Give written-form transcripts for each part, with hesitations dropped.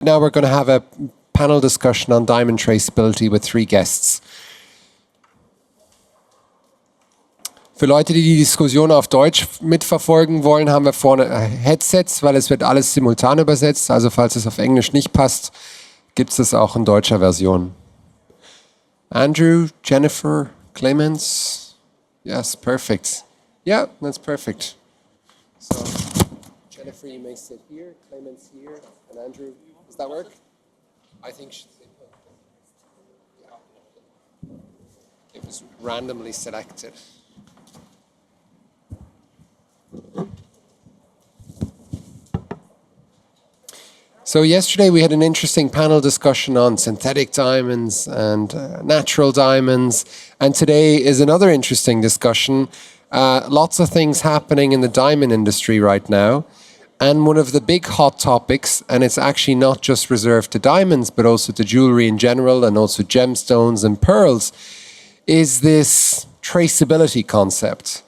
Now we're going to have a panel discussion on diamond traceability with 3 guests. Für Leute, die die Diskussion auf Deutsch mitverfolgen wollen, haben wir vorne Headsets, weil es wird alles simultan übersetzt. Also falls es auf Englisch nicht passt, gibt es das auch in deutscher Version. Andrew, Jennifer, Clemens. Yes, perfect. Yeah, that's perfect. So, Jennifer, you may sit here, Clemens here, and Andrew. Does that work? I think it was randomly selected. So yesterday we had an interesting panel discussion on synthetic diamonds and natural diamonds, and today is another interesting discussion. Lots of things happening in the diamond industry right now, and one of the big hot topics, and it's actually not just reserved to diamonds but also to jewelry in general and also gemstones and pearls, is this traceability concept.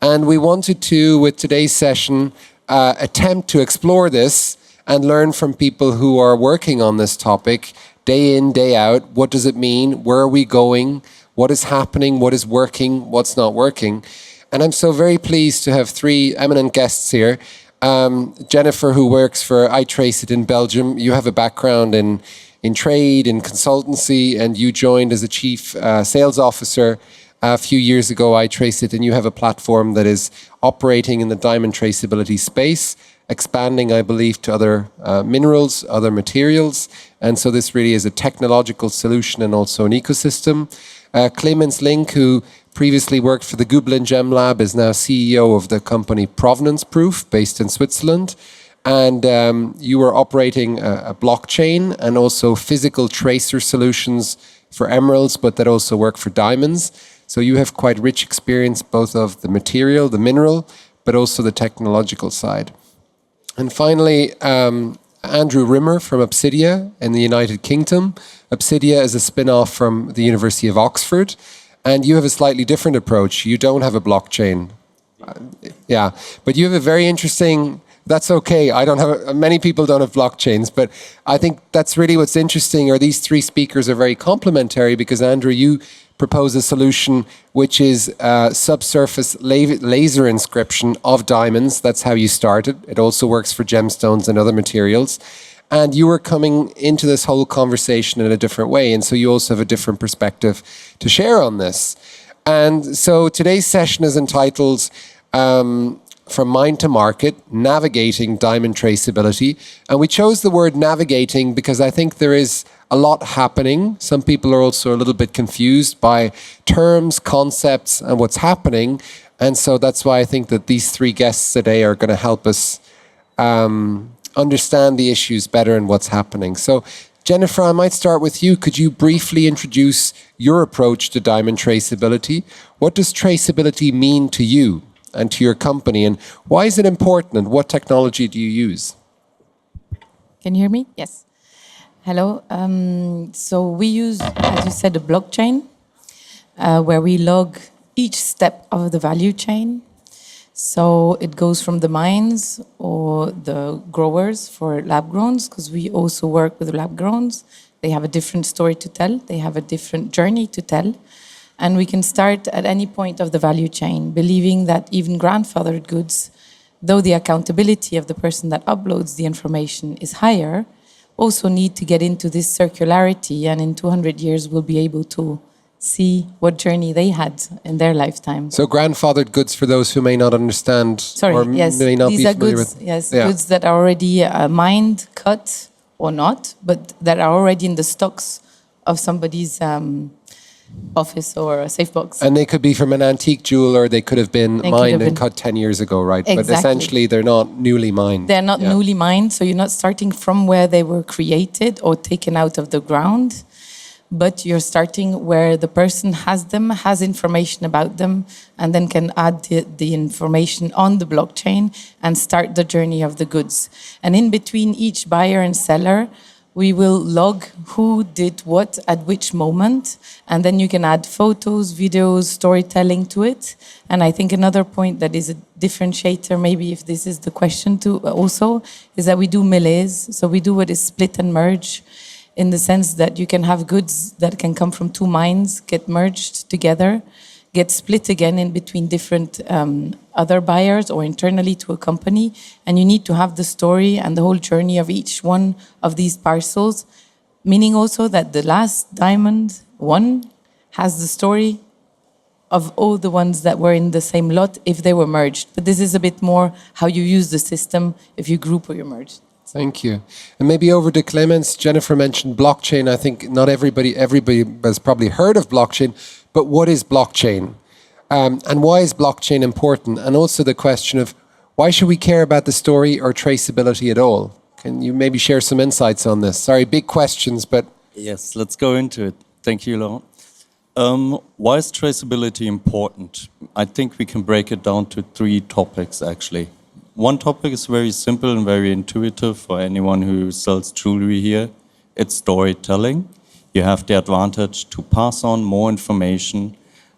And we wanted to, with today's session, attempt to explore this and learn from people who are working on this topic day in, day out. What does it mean? Where are we going? What is happening? What is working? What's not working? And I'm so very pleased to have 3 eminent guests here. Jennifer, who works for ITraceIT in Belgium. You have a background in trade, in consultancy, and you joined as a chief sales officer a few years ago, ITraceIT, and you have a platform that is operating in the diamond traceability space, expanding, I believe, to other minerals, other materials. And so this really is a technological solution and also an ecosystem. Clemens Link, who previously worked for the Gublin Gem Lab, is now CEO of the company Provenance Proof, based in Switzerland. And you were operating a blockchain and also physical tracer solutions for emeralds, but that also work for diamonds. So you have quite rich experience both of the material, the mineral, but also the technological side. And finally, Andrew Rimmer from Opsydia in the United Kingdom. Opsydia is a spin-off from the University of Oxford, and you have a slightly different approach. You don't have a blockchain. Yeah, but you have a very interesting... That's okay. I don't have many people don't have blockchains, but I think that's really what's interesting. Or these 3 speakers are very complementary because Andrew, you propose a solution which is subsurface laser inscription of diamonds. That's how you started. It also works for gemstones and other materials. And you were coming into this whole conversation in a different way, and so you also have a different perspective to share on this. And so today's session is entitled. From mine to market, navigating diamond traceability. And we chose the word navigating because I think there is a lot happening. Some people are also a little bit confused by terms, concepts, and what's happening. And so that's why I think that these 3 guests today are going to help us understand the issues better and what's happening. So Jennifer, I might start with you. Could you briefly introduce your approach to diamond traceability? What does traceability mean to you and to your company, and why is it important, and what technology do you use? Can you hear me? Yes. Hello. So we use, as you said, a blockchain where we log each step of the value chain. So it goes from the mines or the growers for lab growns, because we also work with lab growns. They have a different story to tell. They have a different journey to tell. And we can start at any point of the value chain, believing that even grandfathered goods, though the accountability of the person that uploads the information is higher, also need to get into this circularity, and in 200 years we'll be able to see what journey they had in their lifetime. So grandfathered goods, for those who may not understand may not be familiar with. Yes, goods that are already mined, cut, or not, but that are already in the stocks of somebody's office or a safe box. And they could be from an antique jeweler, they could have been mined and cut 10 years ago, right? Exactly. But essentially they're not newly mined. They're not newly mined, so you're not starting from where they were created or taken out of the ground, but you're starting where the person has them, has information about them, and then can add the information on the blockchain and start the journey of the goods. And in between each buyer and seller, we will log who did what at which moment, and then you can add photos, videos, storytelling to it. And I think another point that is a differentiator, maybe if this is the question too also, is that we do melees. So we do what is split and merge, in the sense that you can have goods that can come from two mines, get merged together, get split again in between different other buyers or internally to a company. And you need to have the story and the whole journey of each one of these parcels, meaning also that the last diamond one has the story of all the ones that were in the same lot if they were merged. But this is a bit more how you use the system if you group or you merge. Thank you. And maybe over to Clemens. Jennifer mentioned blockchain. I think not everybody has probably heard of blockchain, but what is blockchain? And why is blockchain important? And also the question of why should we care about the story or traceability at all? Can you maybe share some insights on this? Sorry, big questions, but... Yes, let's go into it. Thank you, Laurent. Why is traceability important? I think we can break it down to 3 topics, actually. One topic is very simple and very intuitive for anyone who sells jewelry here. It's storytelling. You have the advantage to pass on more information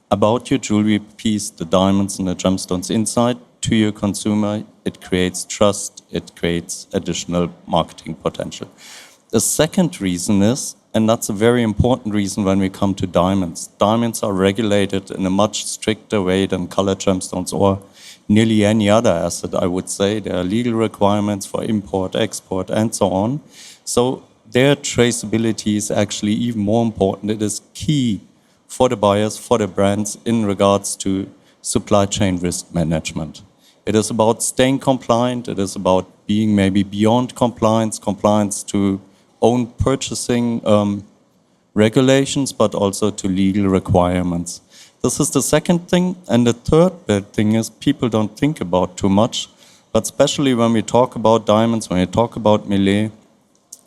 about your jewelry piece, the diamonds and the gemstones inside, to your consumer. It creates trust. It creates additional marketing potential. The second reason is, and that's a very important reason when we come to diamonds. Diamonds are regulated in a much stricter way than colored gemstones or nearly any other asset, I would say. There are legal requirements for import, export, and so on. So their traceability is actually even more important. It is key for the buyers, for the brands, in regards to supply chain risk management. It is about staying compliant. It is about being maybe beyond compliance to own purchasing regulations, but also to legal requirements. This is the second thing. And the third big thing is people don't think about too much, but especially when we talk about diamonds, when we talk about melee,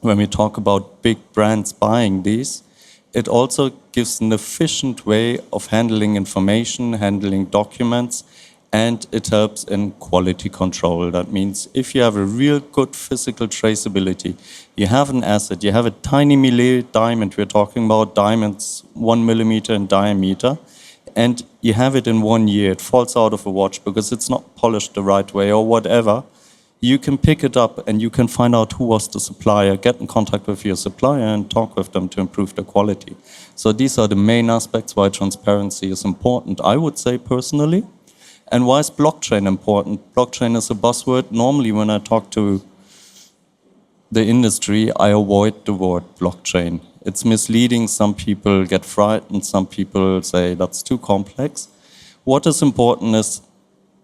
when we talk about big brands buying these, it also gives an efficient way of handling information, handling documents, and it helps in quality control. That means if you have a real good physical traceability, you have an asset, you have a tiny melee diamond, we're talking about diamonds 1 millimeter in diameter, and you have it in 1 year, it falls out of a watch because it's not polished the right way or whatever, you can pick it up and you can find out who was the supplier, get in contact with your supplier and talk with them to improve the quality. So these are the main aspects why transparency is important, I would say personally. And why is blockchain important? Blockchain is a buzzword. Normally when I talk to the industry, I avoid the word blockchain. It's misleading. Some people get frightened. Some people say that's too complex. What is important is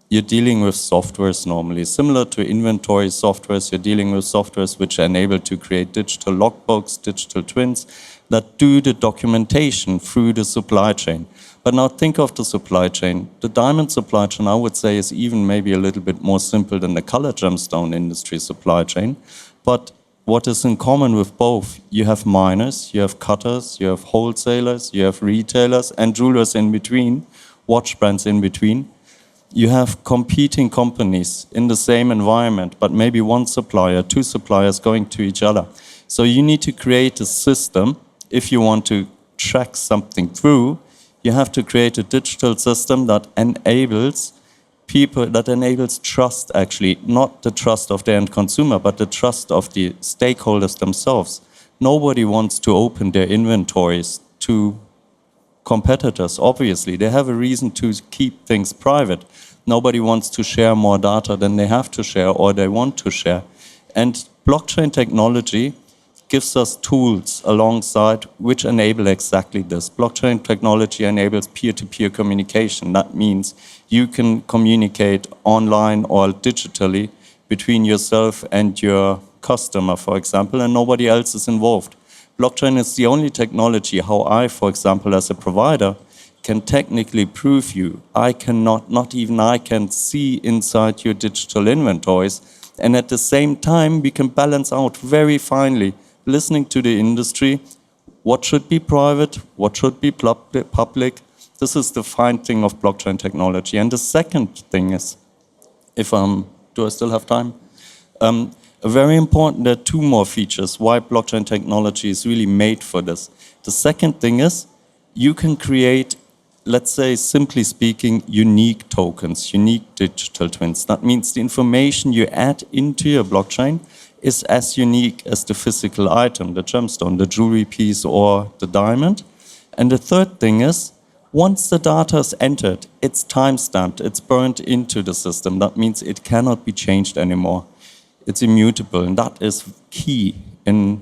you're dealing with softwares normally. Similar to inventory softwares, you're dealing with softwares which are enabled to create digital logbooks, digital twins that do the documentation through the supply chain. But now think of the supply chain. The diamond supply chain, I would say, is even maybe a little bit more simple than the colored gemstone industry supply chain. But what is in common with both? You have miners, you have cutters, you have wholesalers, you have retailers and jewelers in between, watch brands in between. You have competing companies in the same environment, but maybe one supplier, 2 suppliers going to each other. So you need to create a system. If you want to track something through, you have to create a digital system that enables people, that enables trust actually, not the trust of the end consumer, but the trust of the stakeholders themselves. Nobody wants to open their inventories to competitors, obviously. They have a reason to keep things private. Nobody wants to share more data than they have to share or they want to share. And blockchain technology gives us tools alongside which enable exactly this. Blockchain technology enables peer-to-peer communication. That means you can communicate online or digitally between yourself and your customer, for example, and nobody else is involved. Blockchain is the only technology how I, for example, as a provider, can technically prove you. I cannot, not even I can see inside your digital inventories. And at the same time, we can balance out very finely, listening to the industry, what should be private, what should be public. This is the fine thing of blockchain technology. And the second thing is, do I still have time? Very important, there are two more features why blockchain technology is really made for this. The second thing is you can create, let's say, simply speaking, unique tokens, unique digital twins. That means the information you add into your blockchain is as unique as the physical item, the gemstone, the jewelry piece, or the diamond. And the third thing is, once the data is entered, it's time-stamped, it's burned into the system. That means it cannot be changed anymore. It's immutable, and that is key in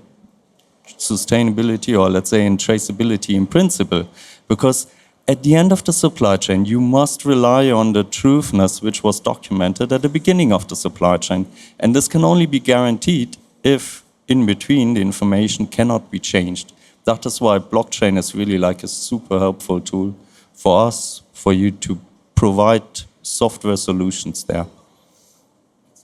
sustainability, or let's say in traceability in principle, because at the end of the supply chain, you must rely on the truthness which was documented at the beginning of the supply chain. And this can only be guaranteed if in between the information cannot be changed. That is why blockchain is really like a super helpful tool for us, for you to provide software solutions there.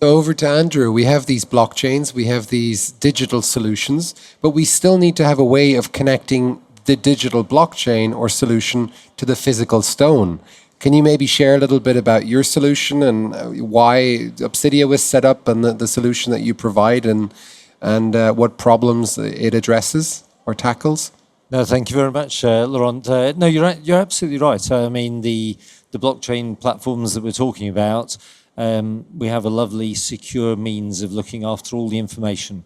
So over to Andrew, we have these blockchains, we have these digital solutions, but we still need to have a way of connecting the digital blockchain or solution to the physical stone. Can you maybe share a little bit about your solution and why Opsydia was set up and the solution that you provide and what problems it addresses or tackles? No, thank you very much, Laurent. No, you're absolutely right. I mean, the blockchain platforms that we're talking about, we have a lovely, secure means of looking after all the information.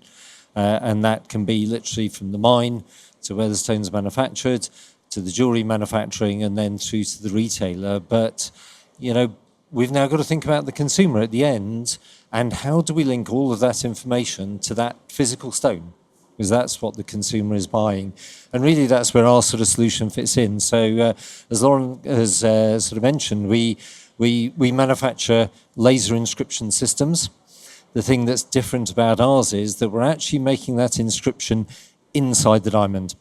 And that can be literally from the mine to where the stone's manufactured, to the jewelry manufacturing, and then through to the retailer. But, you know, we've now got to think about the consumer at the end, and how do we link all of that information to that physical stone? Because that's what the consumer is buying. And really that's where our sort of solution fits in. So as Lauren has sort of mentioned, we manufacture laser inscription systems. The thing that's different about ours is that we're actually making that inscription inside the diamond.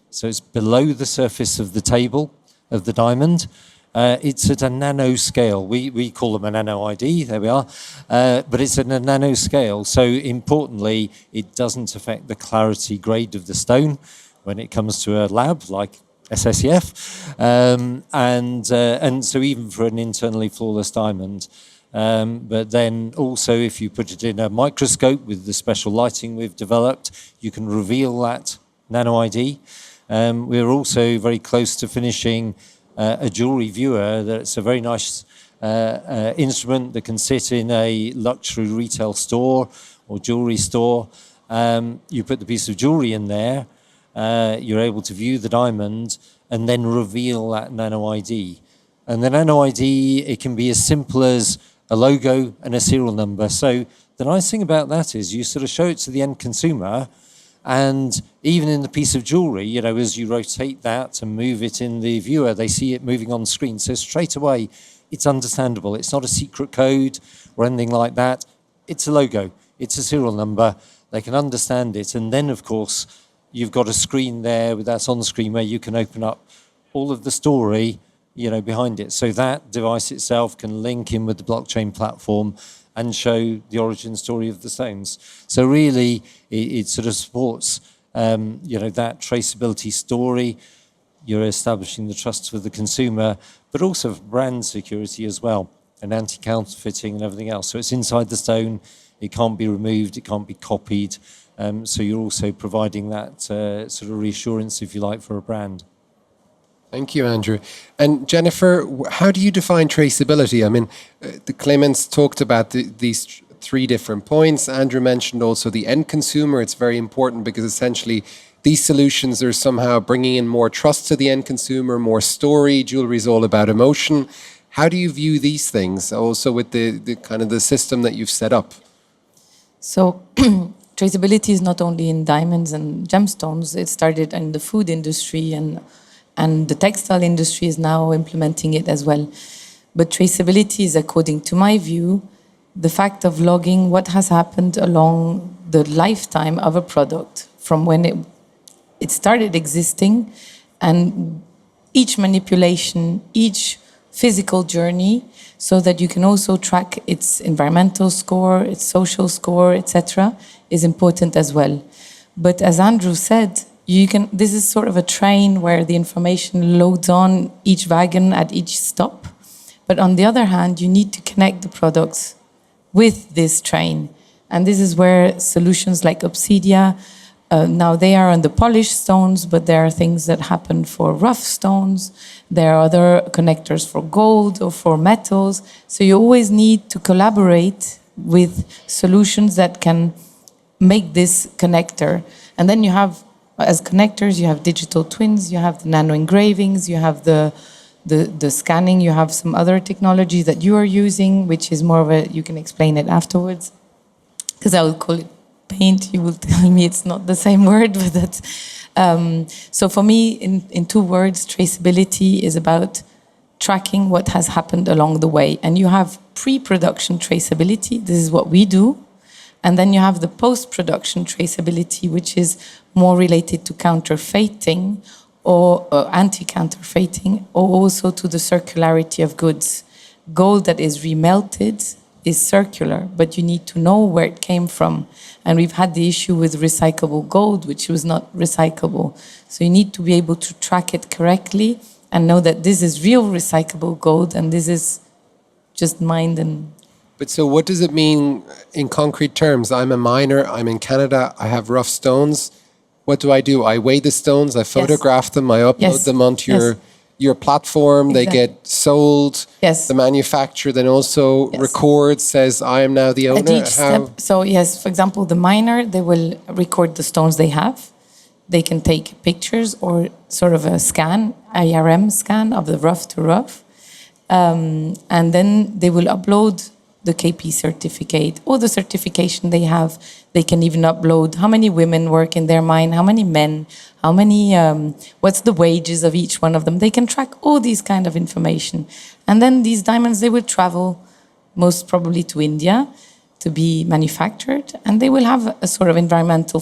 So it's below the surface of the table of the diamond. It's at a nano scale. We call them a nano ID, there we are. But it's at a nano scale. So importantly, it doesn't affect the clarity grade of the stone when it comes to a lab like SSEF. And so even for an internally flawless diamond, but then also if you put it in a microscope with the special lighting we've developed, you can reveal that nano ID. We're also very close to finishing a jewelry viewer. That's a very nice instrument that can sit in a luxury retail store or jewelry store. You put the piece of jewelry in there, you're able to view the diamond and then reveal that nano ID. And the nano ID, it can be as simple as a logo and a serial number. So the nice thing about that is you sort of show it to the end consumer, and even in the piece of jewelry, you know, as you rotate that and move it in the viewer, they see it moving on screen. So straight away, it's understandable. It's not a secret code or anything like that. It's a logo. It's a serial number. They can understand it. And then, of course, you've got a screen there that's on screen where you can open up all of the story, you know, behind it. So that device itself can link in with the blockchain platform and show the origin story of the stones. So really, it sort of supports, you know, that traceability story. You're establishing the trust with the consumer, but also for brand security as well, and anti-counterfeiting and everything else. So it's inside the stone. It can't be removed. It can't be copied. So you're also providing that sort of reassurance, if you like, for a brand. Thank you, Andrew. And Jennifer, how do you define traceability? I mean, the Clemens talked about these three different points. Andrew mentioned also the end consumer. It's very important because essentially these solutions are somehow bringing in more trust to the end consumer, more story. Jewelry is all about emotion. How do you view these things also with the kind of the system that you've set up? So traceability is not only in diamonds and gemstones. It started in the food industry, and the textile industry is now implementing it as well. But traceability is, according to my view, the fact of logging what has happened along the lifetime of a product from when it started existing, and each manipulation, each physical journey, so that you can also track its environmental score, its social score, etc., is important as well. But as Andrew said, this is sort of a train where the information loads on each wagon at each stop. But on the other hand, you need to connect the products with this train. And this is where solutions like Opsydia, now they are on the polished stones, but there are things that happen for rough stones. There are other connectors for gold or for metals. So you always need to collaborate with solutions that can make this connector. And then you have, as connectors, you have digital twins, you have the nano engravings, you have the scanning, you have some other technology that you are using, which is more of a, you can explain it afterwards, because I will call it paint. You will tell me it's not the same word, but that's, so for me, in 2 words, traceability is about tracking what has happened along the way. And you have pre-production traceability, this is what we do. And then you have the post-production traceability, which is more related to counterfeiting or anti-counterfeiting, or also to the circularity of goods. Gold that is remelted is circular, but you need to know where it came from. And we've had the issue with recyclable gold, which was not recyclable. So you need to be able to track it correctly and know that this is real recyclable gold and this is just mined and... But so what does it mean in concrete terms? I'm a miner, I'm in Canada, I have rough stones. What do? I weigh the stones, I photograph them, I upload them onto your platform, they get sold. Yes. The manufacturer then also records, says, I am now the owner. At each step, so yes, for example, the miner, they will record the stones they have. They can take pictures or sort of a scan, IRM scan of the rough to rough. And then they will upload the KP certificate or the certification they have. They can even upload how many women work in their mine, how many men, how many, what's the wages of each one of them. They can track all these kind of information. And then these diamonds, they will travel most probably to India to be manufactured, and they will have a sort of environmental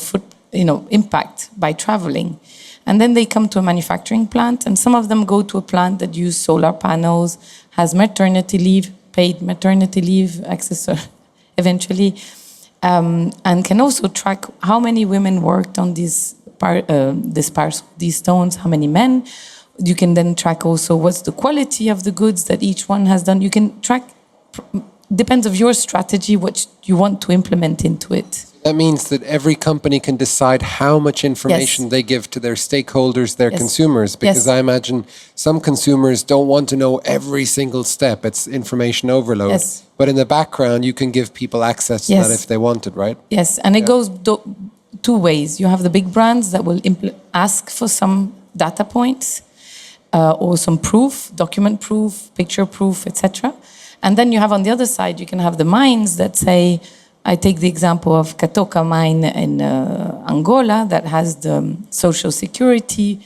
impact by traveling. And then they come to a manufacturing plant, and some of them go to a plant that use solar panels, has maternity leave, paid maternity leave access eventually, and can also track how many women worked on these stones, how many men. You can then track also what's the quality of the goods that each one has done. You can track, depends of your strategy, what you want to implement into it. That means that every company can decide how much information they give to their stakeholders, their consumers, because I imagine some consumers don't want to know every single step. It's information overload. Yes. But in the background, you can give people access to that if they want it, right? Yes, and it goes 2 ways. You have the big brands that will ask for some data points or some proof, document proof, picture proof, etc. And then you have on the other side, you can have the mines that say, I take the example of Katoka mine in Angola that has the social security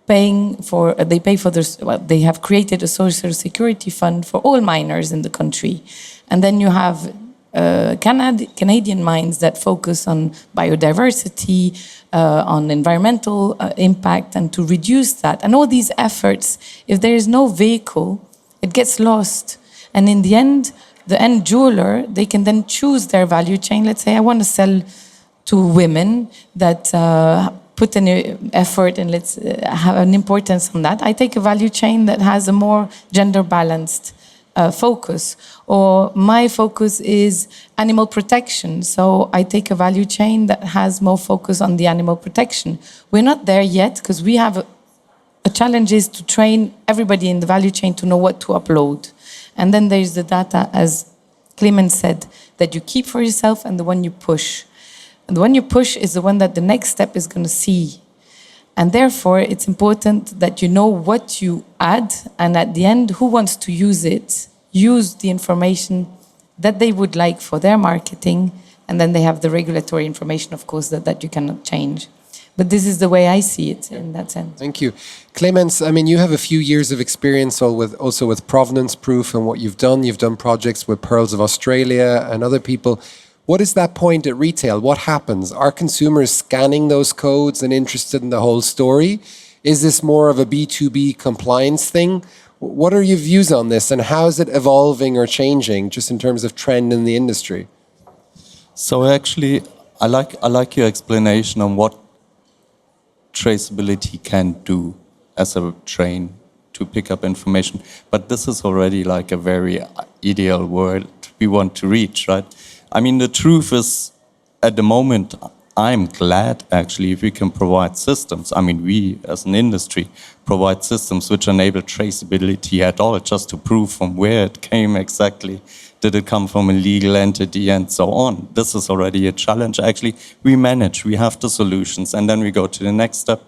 paying for, they pay for their, well, they have created a social security fund for all miners in the country. And then you have Canadian mines that focus on biodiversity, on environmental impact, and to reduce that. And all these efforts, if there is no vehicle, it gets lost. And in the end jeweler, they can then choose their value chain. Let's say I want to sell to women that put an effort and let's have an importance on that. I take a value chain that has a more gender balanced focus, or my focus is animal protection. So I take a value chain that has more focus on the animal protection. We're not there yet because we have a challenge is to train everybody in the value chain to know what to upload. And then there's the data, as Clement said, that you keep for yourself and the one you push. And the one you push is the one that the next step is going to see. And therefore, it's important that you know what you add, and at the end, who wants to use it, use the information that they would like for their marketing, and then they have the regulatory information, of course, that you cannot change. But this is the way I see it in that sense. Thank you. Clemens, I mean, you have a few years of experience also with Provenance Proof and what you've done. You've done projects with Pearls of Australia and other people. What is that point at retail? What happens? Are consumers scanning those codes and interested in the whole story? Is this more of a B2B compliance thing? What are your views on this, and how is it evolving or changing just in terms of trend in the industry? So actually, I like your explanation on what traceability can do as a train to pick up information. But this is already like a very ideal world we want to reach, right? I mean, the truth is, at the moment, I'm glad actually if we can provide systems. I mean, we as an industry provide systems which enable traceability at all, just to prove from where it came exactly. Did it come from a legal entity and so on? This is already a challenge. Actually, we manage, we have the solutions, and then we go to the next step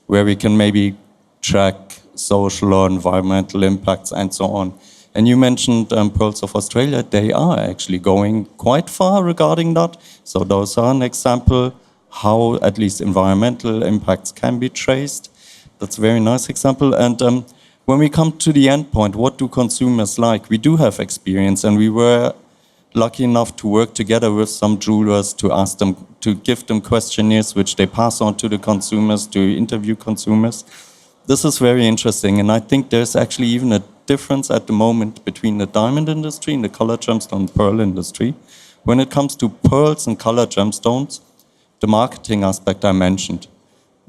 where we can maybe track social or environmental impacts and so on. And you mentioned Pearls of Australia. They are actually going quite far regarding that. So those are an example how at least environmental impacts can be traced. That's a very nice example. And when we come to the end point, what do consumers like? We do have experience, and we were lucky enough to work together with some jewelers to ask them, to give them questionnaires which they pass on to the consumers, to interview consumers. This is very interesting, and I think there's actually even a difference at the moment between the diamond industry and the color gemstone pearl industry. When it comes to pearls and color gemstones, the marketing aspect I mentioned,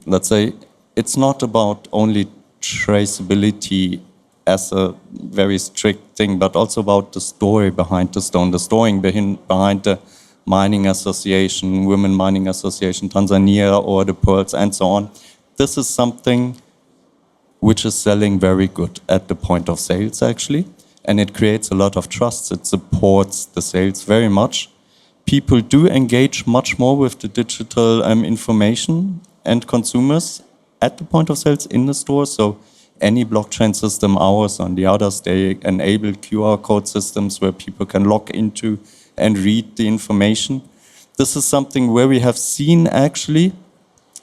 let's say it's not about only traceability as a very strict thing, but also about the story behind the stone, the story behind the mining association, Women Mining Association Tanzania, or the pearls and so on. This is something which is selling very good at the point of sales actually, and it creates a lot of trust. It supports the sales very much. People do engage much more with the digital information and consumers at the point of sales in the store. So any blockchain system, ours on the others, they enable QR code systems where people can log into and read the information. This is something where we have seen actually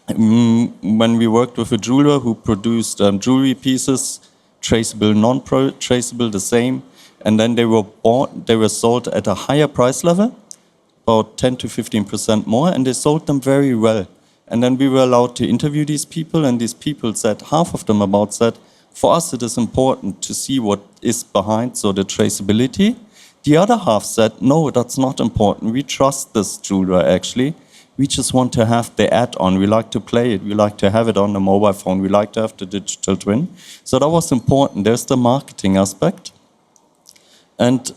when we worked with a jeweler who produced jewelry pieces, traceable, non-traceable, the same, and then they were sold at a higher price level, about 10 to 15% more, and they sold them very well. And then we were allowed to interview these people, and these people said, half of them about said, for us it is important to see what is behind, so the traceability. The other half said, no, that's not important. We trust this jeweler actually. We just want to have the add-on. We like to play it. We like to have it on the mobile phone. We like to have the digital twin. So that was important. There's the marketing aspect. And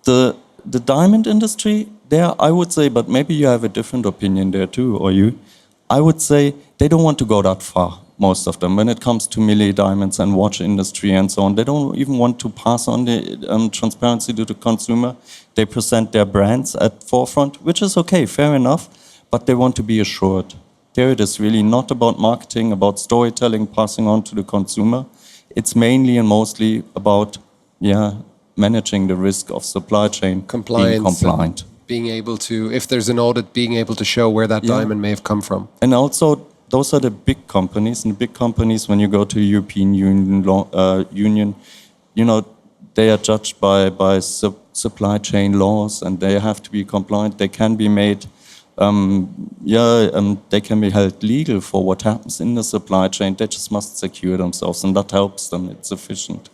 the diamond industry, there I would say, but maybe you have a different opinion there too, or you, I would say they don't want to go that far, most of them. When it comes to milli diamonds and watch industry and so on, they don't even want to pass on the transparency to the consumer. They present their brands at forefront, which is okay, fair enough, but they want to be assured. There it is really not about marketing, about storytelling, passing on to the consumer. It's mainly and mostly about, managing the risk of supply chain, Compliance, being compliant. being able to, if there's an audit, being able to show where that diamond may have come from. And also, those are the big companies, and the big companies, when you go to European Union, you know, they are judged by supply chain laws, and they have to be compliant. They can be made, they can be held legal for what happens in the supply chain. They just must secure themselves, and that helps them. It's efficient.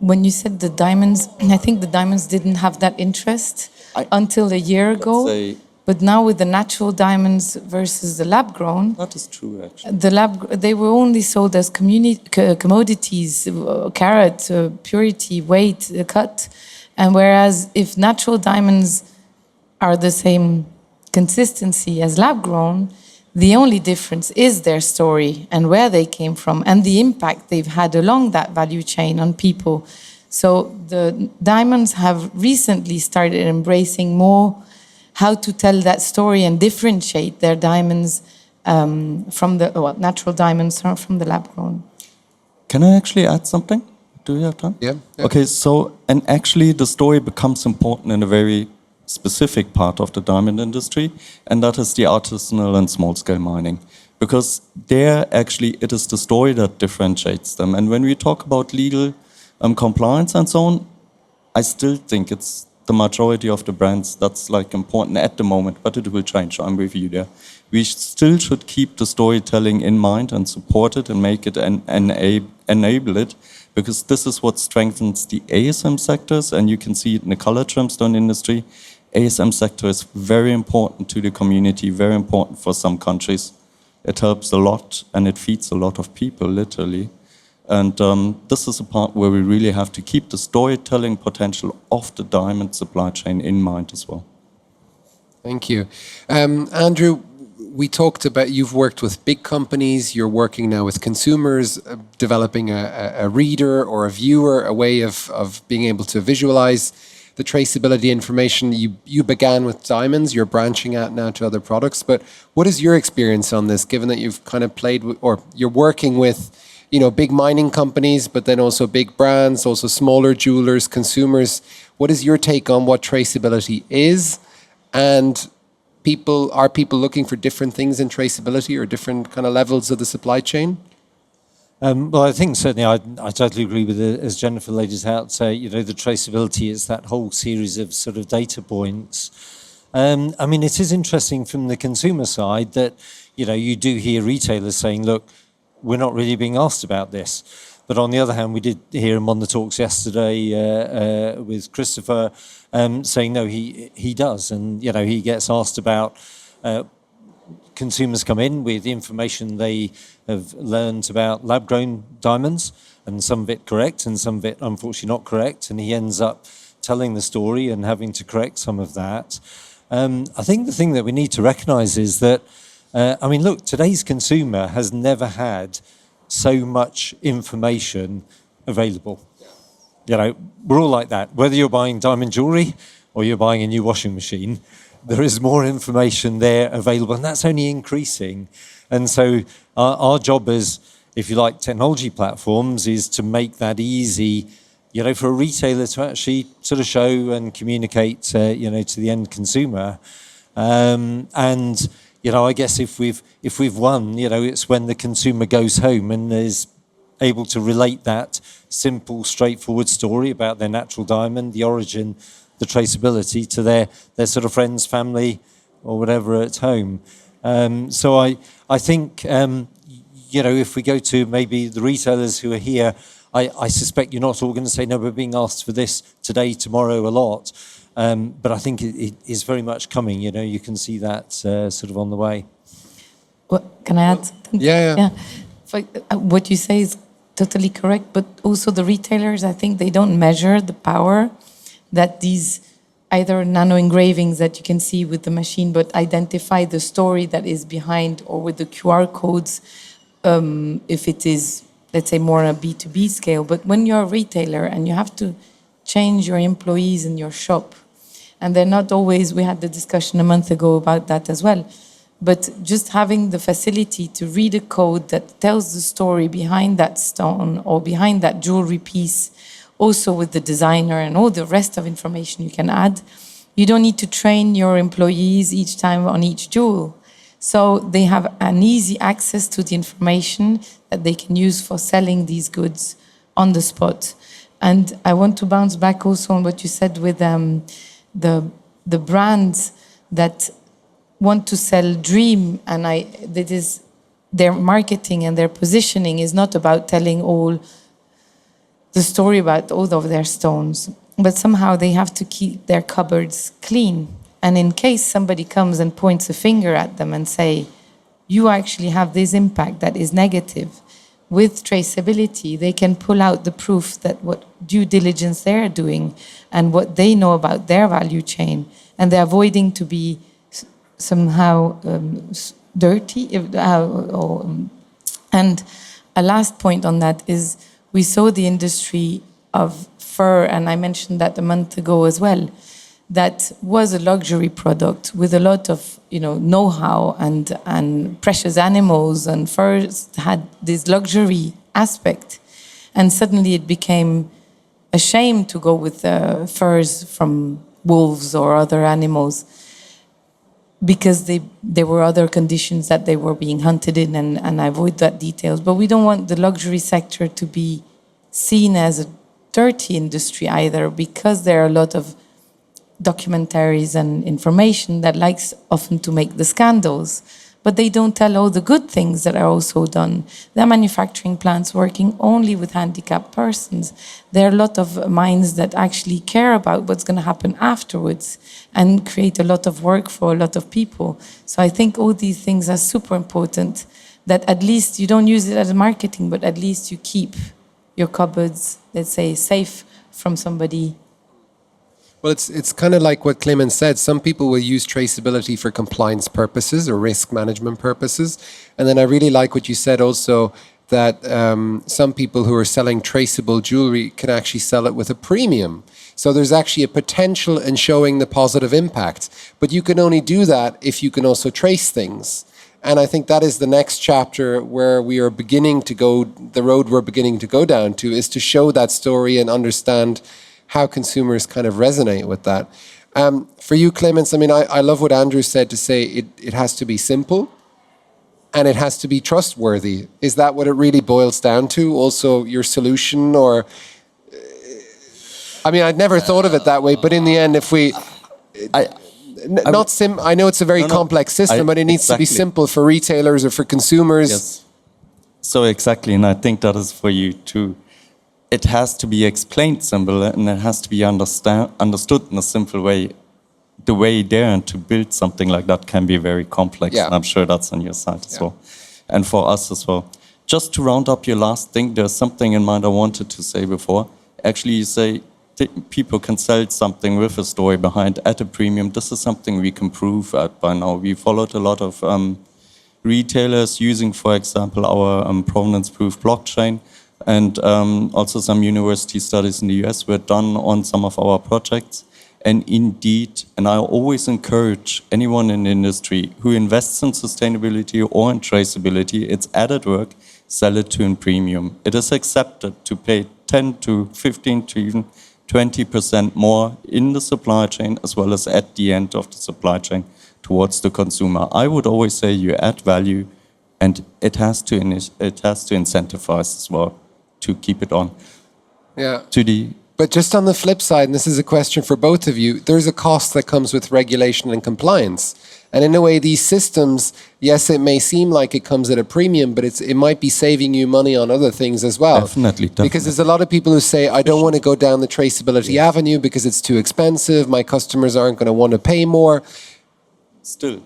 When you said the diamonds, I think the diamonds didn't have that interest until a year ago. But now with the natural diamonds versus the lab-grown, That is true, actually. they were only sold as commodities, carat, purity, weight, cut. And whereas if natural diamonds are the same consistency as lab-grown, the only difference is their story and where they came from and the impact they've had along that value chain on people. So the diamonds have recently started embracing more how to tell that story and differentiate their diamonds from the natural diamonds from the lab-grown. Can I actually add something? Do you have time? Yeah. Okay, so, and actually the story becomes important in a very specific part of the diamond industry, and that is the artisanal and small-scale mining. Because there, actually, it is the story that differentiates them. And when we talk about legal compliance and so on, I still think it's the majority of the brands that's like important at the moment, but it will change. I'm with you there. We still should keep the storytelling in mind and support it and make it and enable it, because this is what strengthens the ASM sectors, and you can see it in the color gemstone industry. ASM sector is very important to the community, very important for some countries. It helps a lot and it feeds a lot of people, literally. And this is a part where we really have to keep the storytelling potential of the diamond supply chain in mind as well. Thank you. Andrew, we talked about, you've worked with big companies, you're working now with consumers, developing a reader or a viewer, a way of being able to visualize the traceability information. You began with diamonds, you're branching out now to other products, but what is your experience on this, given that you've kind of played with, or you're working with, you know, big mining companies, but then also big brands, also smaller jewelers, consumers. What is your take on what traceability is? And are people looking for different things in traceability or different kind of levels of the supply chain? Well, I think certainly I totally agree with it, as Jennifer laid it out. So, you know, the traceability is that whole series of sort of data points. I mean, it is interesting from the consumer side that, you know, you do hear retailers saying, look, we're not really being asked about this. But on the other hand, we did hear him on the talks yesterday with Christopher saying, no, he does. And, you know, he gets asked about consumers come in with information they have learned about lab-grown diamonds, and some of it correct and some of it unfortunately not correct. And he ends up telling the story and having to correct some of that. I think the thing that we need to recognize is that, I mean, look, today's consumer has never had so much information available. You know, we're all like that. Whether you're buying diamond jewelry or you're buying a new washing machine, there is more information there available, and that's only increasing. And so our job as, if you like, technology platforms is to make that easy, you know, for a retailer to actually sort of show and communicate, you know, to the end consumer. And, you know, I guess if we've won, you know, it's when the consumer goes home and is able to relate that simple, straightforward story about their natural diamond, the origin, the traceability to their sort of friends, family, or whatever at home. So I think, you know, if we go to maybe the retailers who are here, I suspect you're not all going to say, no, we're being asked for this today, tomorrow, a lot. But I think it is very much coming. You know, you can see that sort of on the way. Well, can I add something? Yeah. What you say is totally correct, but also the retailers, I think they don't measure the power that these either nano engravings that you can see with the machine, but identify the story that is behind, or with the QR codes, if it is, let's say, more on a B2B scale. But when you're a retailer and you have to change your employees in your shop, and they're not always, we had the discussion a month ago about that as well, but just having the facility to read a code that tells the story behind that stone or behind that jewelry piece, also with the designer and all the rest of information you can add, you don't need to train your employees each time on each jewel. So they have an easy access to the information that they can use for selling these goods on the spot. And I want to bounce back also on what you said with the brands that want to sell dream, and that is their marketing and their positioning is not about telling all the story about all of their stones, but somehow they have to keep their cupboards clean. And in case somebody comes and points a finger at them and say, you actually have this impact that is negative, with traceability, they can pull out the proof that what due diligence they're doing and what they know about their value chain, and they're avoiding to be somehow dirty. And a last point on that is, we saw the industry of fur, and I mentioned that a month ago as well, that was a luxury product with a lot of, you know-how and precious animals, and furs had this luxury aspect. And suddenly it became a shame to go with furs from wolves or other animals, because there were other conditions that they were being hunted in, and I avoid that details. But we don't want the luxury sector to be seen as a dirty industry either, because there are a lot of documentaries and information that likes often to make the scandals, but they don't tell all the good things that are also done. There are manufacturing plants working only with handicapped persons. There are a lot of mines that actually care about what's going to happen afterwards and create a lot of work for a lot of people. So I think all these things are super important, that at least you don't use it as marketing, but at least you keep your cupboards, let's say, safe from somebody. Well, it's kind of like what Clemens said. Some people will use traceability for compliance purposes or risk management purposes. And then I really like what you said also, that some people who are selling traceable jewelry can actually sell it with a premium. So there's actually a potential in showing the positive impact. But you can only do that if you can also trace things. And I think that is the next chapter where we are beginning to go, the road we're beginning to go down to, is to show that story and understand how consumers kind of resonate with that. For you, Clemens, I mean, I love what Andrew said, to say it has to be simple and it has to be trustworthy. Is that what it really boils down to? Also your solution, or, I mean, I'd never thought of it that way, but in the end, if we, I know it's a very complex system, but it needs to be simple for retailers or for consumers. Yes. So exactly, and I think that is for you too. It has to be explained simple, and it has to be understood in a simple way. The way there and to build something like that can be very complex. Yeah. And I'm sure that's on your side as well. And for us as well. Just to round up your last thing, there's something in mind I wanted to say before. Actually, you say people can sell something with a story behind at a premium. This is something we can prove at by now. We followed a lot of retailers using, for example, our Provenance Proof blockchain. And also some university studies in the US were done on some of our projects. And indeed, and I always encourage anyone in the industry who invests in sustainability or in traceability, it's added work, sell it to a premium. It is accepted to pay 10 to 15 to even 20% more in the supply chain, as well as at the end of the supply chain towards the consumer. I would always say you add value, and it has to incentivize as well to keep it on. Yeah. To But just on the flip side, and this is a question for both of you, there's a cost that comes with regulation and compliance. And in a way, these systems, yes, it may seem like it comes at a premium, but it might be saving you money on other things as well. Definitely. Because there's a lot of people who say, I don't want to go down the traceability avenue because it's too expensive. My customers aren't going to want to pay more. Still,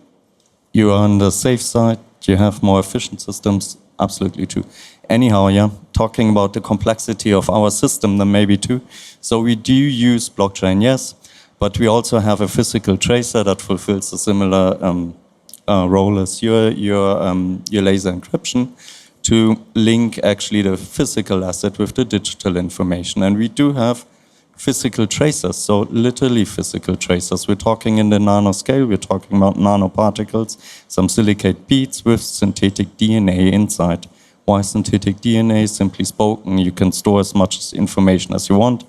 you are on the safe side. You have more efficient systems. Absolutely true. Anyhow, yeah, talking about the complexity of our system, then maybe too. So we do use blockchain, yes, but we also have a physical tracer that fulfills a similar role as your laser encryption to link actually the physical asset with the digital information. And we do have physical tracers, so literally physical tracers. We're talking in the nanoscale, we're talking about nanoparticles, some silicate beads with synthetic DNA inside. Why synthetic DNA? Simply spoken, you can store as much information as you want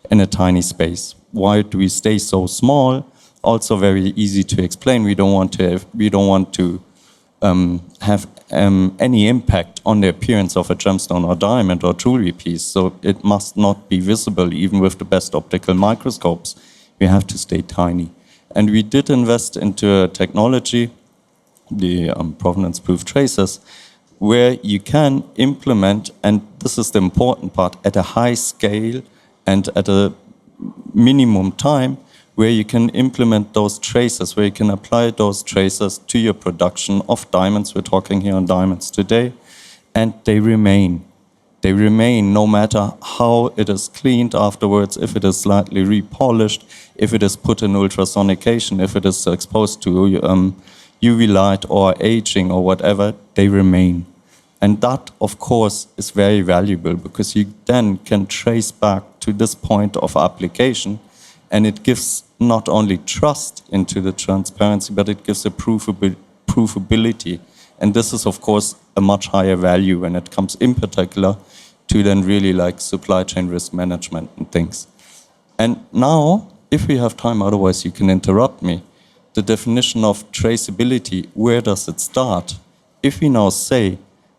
in a tiny space. Why do we stay so small? Also very easy to explain. We don't want to have any impact on the appearance of a gemstone or diamond or jewelry piece. So it must not be visible even with the best optical microscopes. We have to stay tiny. And we did invest into a technology, the Provenance Proof tracers, where you can implement, and this is the important part, at a high scale and at a minimum time, where you can implement those tracers, where you can apply those tracers to your production of diamonds. We're talking here on diamonds today, and they remain. They remain no matter how it is cleaned afterwards, if it is slightly repolished, if it is put in ultrasonication, if it is exposed to UV light or aging or whatever, they remain. And that, of course, is very valuable because you then can trace back to this point of application, and it gives not only trust into the transparency, but it gives a provability. And this is, of course, a much higher value when it comes in particular to then really like supply chain risk management and things. And now, if we have time, otherwise you can interrupt me, the definition of traceability, where does it start? If we now say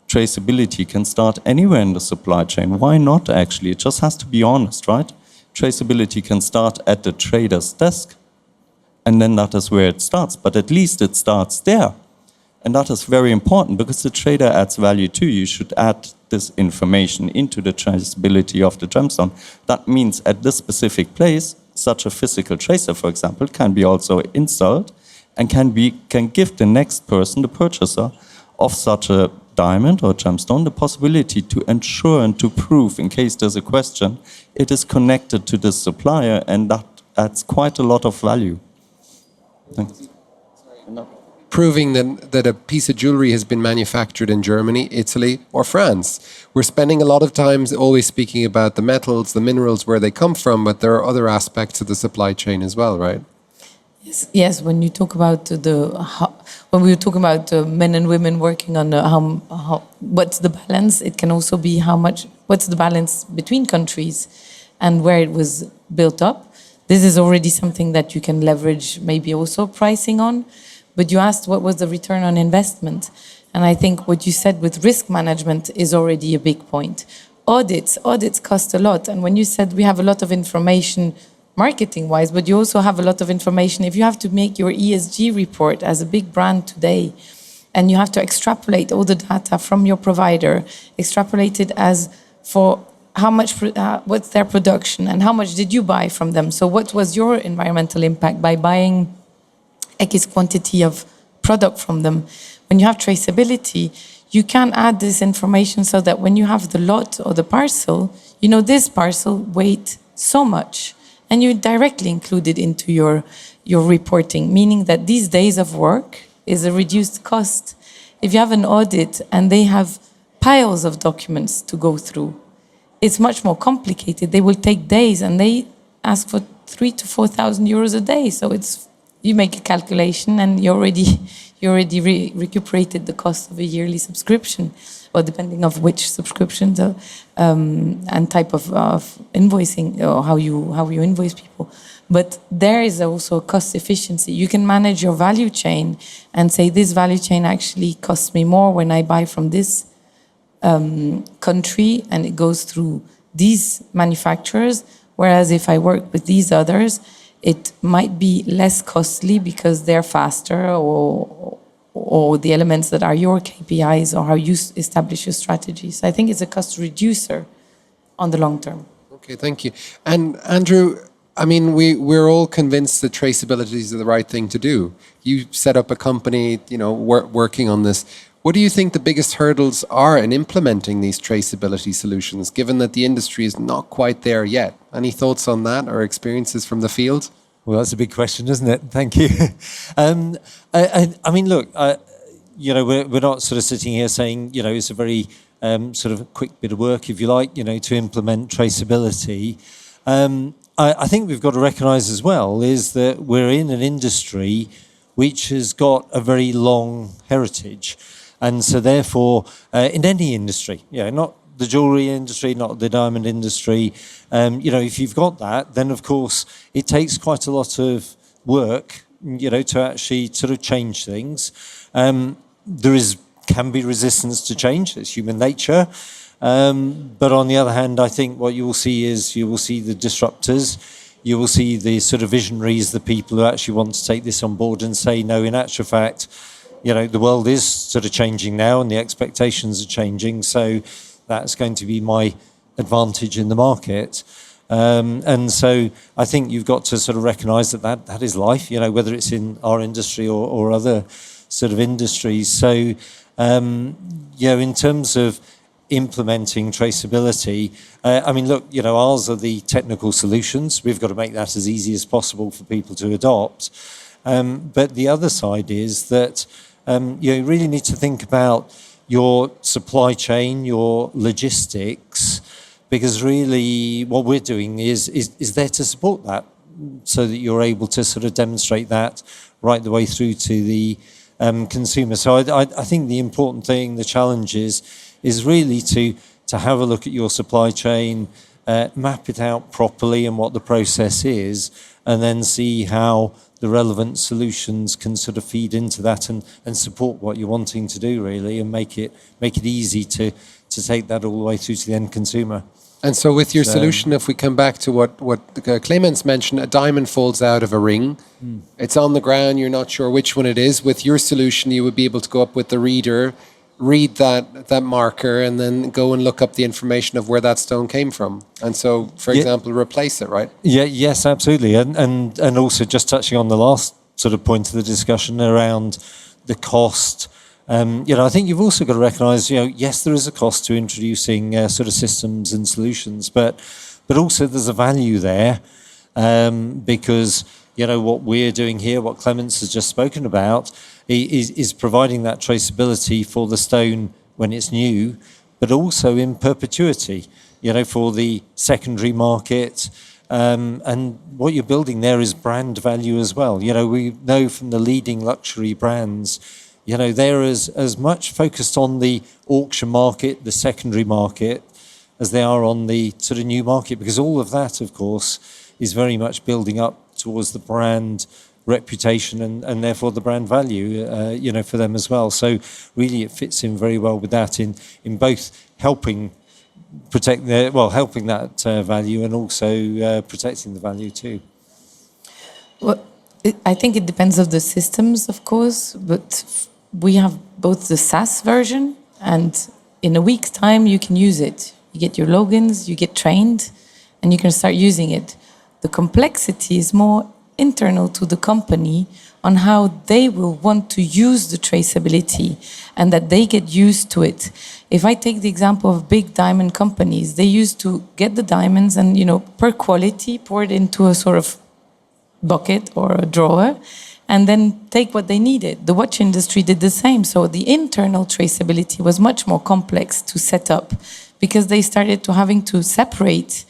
traceability can start anywhere in the supply chain, why not actually? It just has to be honest, right? Traceability can start at the trader's desk, and then that is where it starts. But at least it starts there. And that is very important because the trader adds value too. You should add this information into the traceability of the gemstone. That means at this specific place, such a physical tracer, for example, can be also installed and can give the next person, the purchaser of such a diamond or gemstone the possibility to ensure and to prove, in case there's a question, it is connected to the supplier, and that adds quite a lot of value. Thanks. Proving that a piece of jewelry has been manufactured in Germany, Italy, or France. We're spending a lot of time always speaking about the metals, the minerals, where they come from, but there are other aspects of the supply chain as well, right? Yes. When you talk about when we were talking about men and women working on what's the balance, it can also be what's the balance between countries and where it was built up. This is already something that you can leverage, maybe also pricing on. But you asked what was the return on investment. And I think what you said with risk management is already a big point. Audits cost a lot. And when you said we have a lot of information marketing-wise, but you also have a lot of information. If you have to make your ESG report as a big brand today, and you have to extrapolate all the data from your provider, extrapolate it as for how much, what's their production, and how much did you buy from them? So what was your environmental impact by buying X quantity of product from them? When you have traceability, you can add this information so that when you have the lot or the parcel, you know this parcel weighed so much, and you directly include it into your reporting, meaning that these days of work is a reduced cost. If you have an audit and they have piles of documents to go through, it's much more complicated. They will take days, and they ask for 3,000 to 4,000 euros a day. So you make a calculation, and you already recuperated the cost of a yearly subscription, or depending of which subscription and type of invoicing, or how you invoice people. But there is also a cost efficiency. You can manage your value chain and say this value chain actually costs me more when I buy from this country and it goes through these manufacturers, whereas if I work with these others, it might be less costly because they're faster, or the elements that are your KPIs, or how you establish your strategies. I think it's a cost reducer on the long term. Okay, thank you. And Andrew, I mean, we're all convinced that traceability is the right thing to do. You set up a company, working on this. What do you think the biggest hurdles are in implementing these traceability solutions, given that the industry is not quite there yet? Any thoughts on that or experiences from the field? Well, that's a big question, isn't it? Thank you. I mean, look, we're not sort of sitting here saying, it's a very sort of quick bit of work, if you like, to implement traceability. I think we've got to recognise as well is that we're in an industry which has got a very long heritage. And so therefore, in any industry, not the jewellery industry, not the diamond industry, if you've got that, then of course it takes quite a lot of work, to actually sort of change things. Can be resistance to change, it's human nature. But on the other hand, I think what you will see the disruptors, you will see the sort of visionaries, the people who actually want to take this on board and say, no, in actual fact, the world is sort of changing now and the expectations are changing. So that's going to be my advantage in the market. And so I think you've got to sort of recognise that is life, whether it's in our industry or other sort of industries. So, in terms of implementing traceability, I mean, look, ours are the technical solutions. We've got to make that as easy as possible for people to adopt. But the other side is that you really need to think about your supply chain, your logistics, because really what we're doing is there to support that, so that you're able to sort of demonstrate that right the way through to the consumer. So I think the important thing, the challenge is really to have a look at your supply chain, map it out properly and what the process is, and then see how the relevant solutions can sort of feed into that and support what you're wanting to do, really, and make it easy to take that all the way through to the end consumer. And so with your solution, if we come back to what Clemens mentioned, a diamond falls out of a ring. It's on the ground, you're not sure which one it is. With your solution, you would be able to go up with the reader, read that marker, and then go and look up the information of where that stone came from. And so, for example, replace it, right? Yeah, yes, absolutely. And also just touching on the last sort of point of the discussion around the cost I think you've also got to recognise, yes, there is a cost to introducing sort of systems and solutions, but also there's a value there because what we're doing here, what Clemens has just spoken about, is providing that traceability for the stone when it's new, but also in perpetuity, for the secondary market. And what you're building there is brand value as well. We know from the leading luxury brands, they're as much focused on the auction market, the secondary market, as they are on the sort of new market, because all of that, of course, is very much building up towards the brand reputation and therefore the brand value, for them as well. So really it fits in very well with that in both helping helping that value and also protecting the value too. Well, I think it depends on the systems, of course, but we have both the SaaS version and in a week's time you can use it. You get your logins, you get trained, and you can start using it. The complexity is more internal to the company on how they will want to use the traceability and that they get used to it. If I take the example of big diamond companies, they used to get the diamonds and, per quality, pour it into a sort of bucket or a drawer and then take what they needed. The watch industry did the same. So the internal traceability was much more complex to set up because they started to having to separate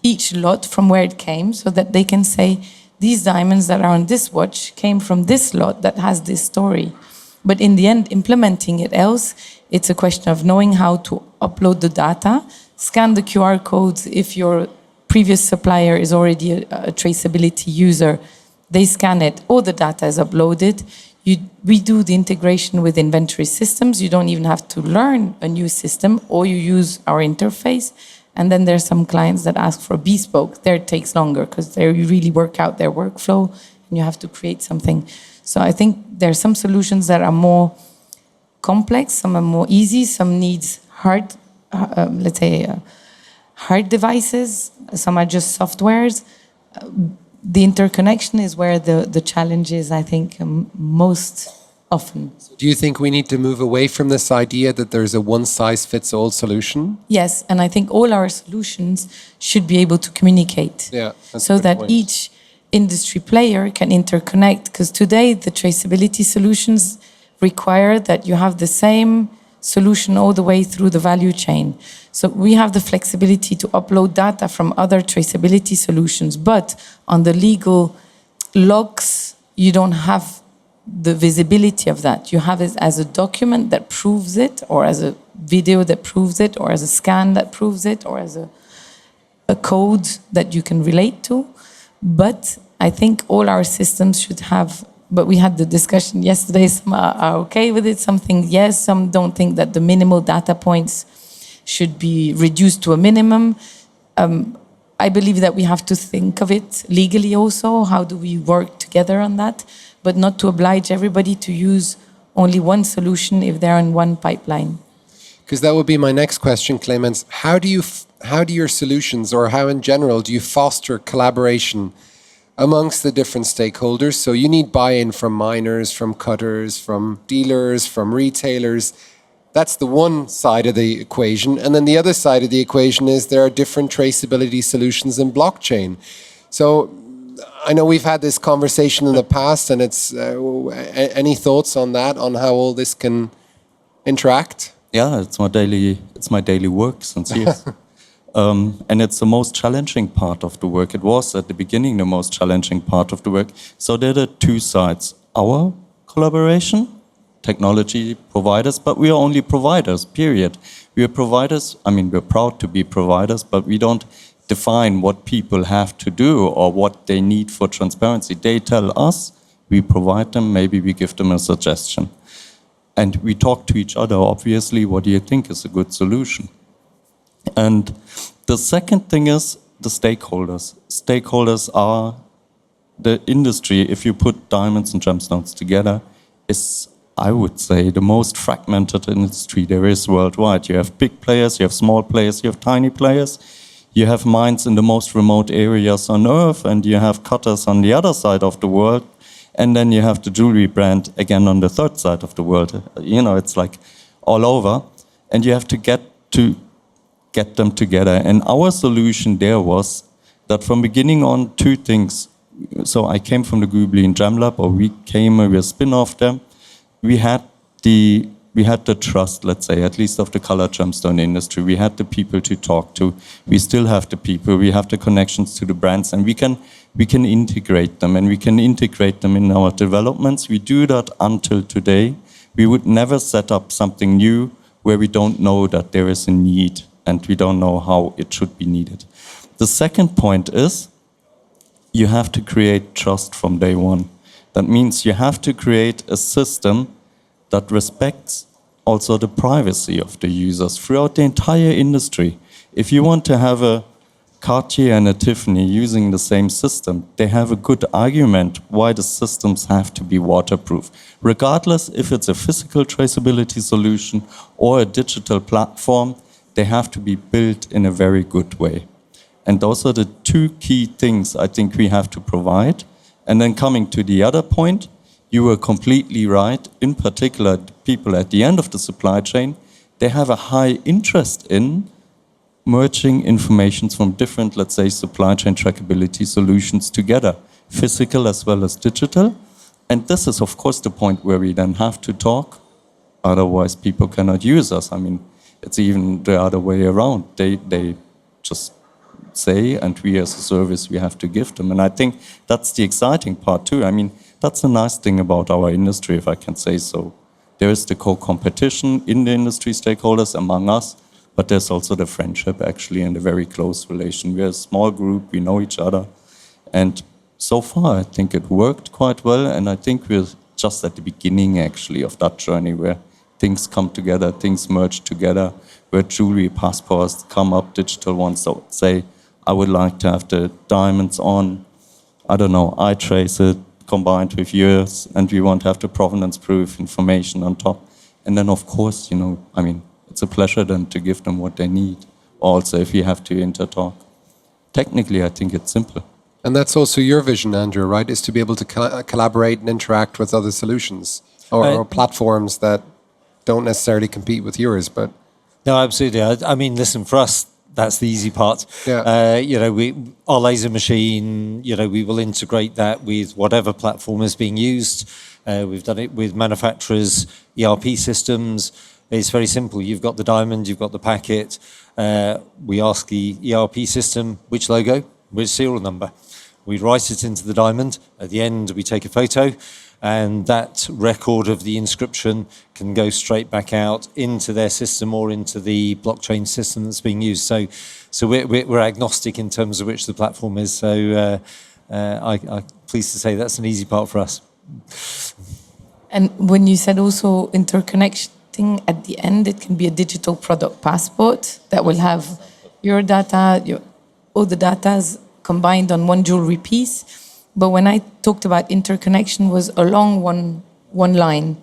each lot from where it came so that they can say, these diamonds that are on this watch came from this lot that has this story. But in the end, implementing it else, it's a question of knowing how to upload the data, scan the QR codes. If your previous supplier is already a traceability user, they scan it, all the data is uploaded. We do the integration with inventory systems. You don't even have to learn a new system, or you use our interface. And then there's some clients that ask for bespoke. There it takes longer because there you really work out their workflow and you have to create something. So I think there are some solutions that are more complex, some are more easy, some needs hard, hard devices, some are just softwares. The interconnection is where the challenge is, I think, most often. Do you think we need to move away from this idea that there's a one-size-fits-all solution? Yes, and I think all our solutions should be able to communicate. Yeah, so that point. Each industry player can interconnect, because today the traceability solutions require that you have the same solution all the way through the value chain. So we have the flexibility to upload data from other traceability solutions, but on the legal logs, you don't have the visibility of that. You have it as a document that proves it, or as a video that proves it, or as a scan that proves it, or as a code that you can relate to. But I think all our systems should have, but we had the discussion yesterday, some are okay with it, some think yes, some don't think that the minimal data points should be reduced to a minimum. I believe that we have to think of it legally also, how do we work together on that, but not to oblige everybody to use only one solution if they're in one pipeline. Because that would be my next question, Clemens. How do your solutions, or how in general, do you foster collaboration amongst the different stakeholders? So you need buy-in from miners, from cutters, from dealers, from retailers. That's the one side of the equation. And then the other side of the equation is there are different traceability solutions in blockchain. So I know we've had this conversation in the past, and it's any thoughts on that, on how all this can interact? Yeah, it's my daily work since years. And it's the most challenging part of the work. It was at the beginning the most challenging part of the work. So there are two sides. Our collaboration, technology providers, but we are only providers, period. We are providers, we're proud to be providers, but we don't define what people have to do or what they need for transparency. They tell us, we provide them, maybe we give them a suggestion. And we talk to each other, obviously, what do you think is a good solution? And the second thing is the stakeholders. Stakeholders are the industry. If you put diamonds and gemstones together, is, I would say, the most fragmented industry there is worldwide. You have big players, you have small players, you have tiny players. You have mines in the most remote areas on Earth, and you have cutters on the other side of the world. And then you have the jewelry brand again on the third side of the world. You know, it's like all over. And you have to get them together. And our solution there was that from beginning on, two things. So I came from the Google and Gem Lab, or we were a spin-off there. We had the trust, let's say, at least of the colored gemstone industry. We had the people to talk to. We still have the people. We have the connections to the brands, and we can integrate them, and we can integrate them in our developments. We do that until today. We would never set up something new where we don't know that there is a need and we don't know how it should be needed. The second point is you have to create trust from day one. That means you have to create a system that respects also the privacy of the users throughout the entire industry. If you want to have a Cartier and a Tiffany using the same system, they have a good argument why the systems have to be waterproof. Regardless if it's a physical traceability solution or a digital platform, they have to be built in a very good way. And those are the two key things I think we have to provide. And then coming to the other point, you were completely right. In particular, the people at the end of the supply chain, they have a high interest in merging information from different, let's say, supply chain trackability solutions together, physical as well as digital. And this is, of course, the point where we then have to talk. Otherwise, people cannot use us. I mean, it's even the other way around. They just say, and we as a service, we have to give them. And I think that's the exciting part too. I mean, that's a nice thing about our industry, if I can say so. There is the co-competition in the industry stakeholders among us, but there's also the friendship actually and a very close relation. We're a small group, we know each other. And so far, I think it worked quite well. And I think we're just at the beginning actually of that journey where things come together, things merge together, where jewelry passports come up, digital ones. So say, I would like to have the diamonds on, I don't know, ITraceIT combined with yours, and we want to have the provenance proof information on top. And then, of course, you know, I mean, it's a pleasure then to give them what they need. Also, if you have to intertalk. Technically, I think it's simple. And that's also your vision, Andrew, right? Is to be able to collaborate and interact with other solutions or platforms that don't necessarily compete with yours, but... No, absolutely. I mean, listen, for us, that's the easy part. Yeah. You know, our laser machine, you know, we will integrate that with whatever platform is being used. We've done it with manufacturers, ERP systems. It's very simple. You've got the diamond, you've got the packet. We ask the ERP system which logo, which serial number. We write it into the diamond. At the end, we take a photo, and that record of the inscription can go straight back out into their system or into the blockchain system that's being used. So we're agnostic in terms of which the platform is. So I'm pleased to say that's an easy part for us. And when you said also interconnecting at the end, it can be a digital product passport that will have your data, all the data's combined on one jewelry piece. But when I talked about interconnection was along one line.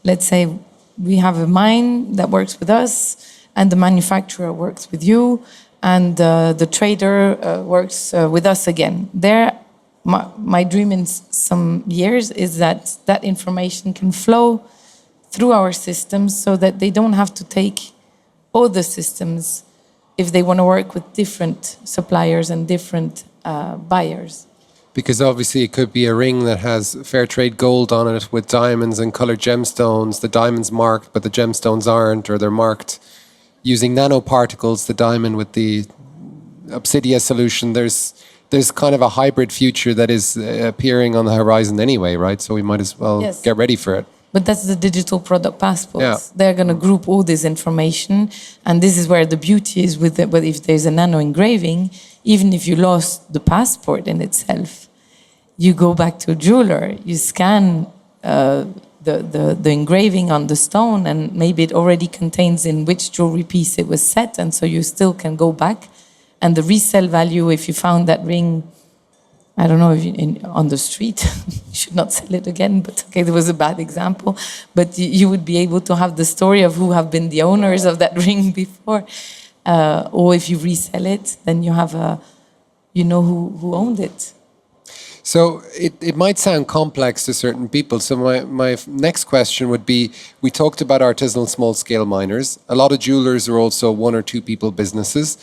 Let's say we have a mine that works with us, and the manufacturer works with you, and the trader works with us again. My dream in some years is that that information can flow through our systems so that they don't have to take all the systems if they want to work with different suppliers and different buyers. Because obviously it could be a ring that has fair trade gold on it with diamonds and colored gemstones. The diamond's marked, but the gemstones aren't, or they're marked using nanoparticles, the diamond with the Opsydia solution. There's kind of a hybrid future that is appearing on the horizon anyway, right? So we might as well get ready for it. But that's the digital product passports. Yeah. They're going to group all this information. And this is where the beauty is with it. But if there's a nano engraving, even if you lost the passport in itself, you go back to a jeweler, you scan the engraving on the stone, and maybe it already contains in which jewelry piece it was set. And so you still can go back. And the resale value, if you found that ring, I don't know, if on the street, you should not sell it again, but okay, there was a bad example. But you would be able to have the story of who have been the owners of that ring before. Or if you resell it, then you have you know who owned it. So it might sound complex to certain people. So my next question would be, we talked about artisanal small-scale miners. A lot of jewelers are also one or two people businesses.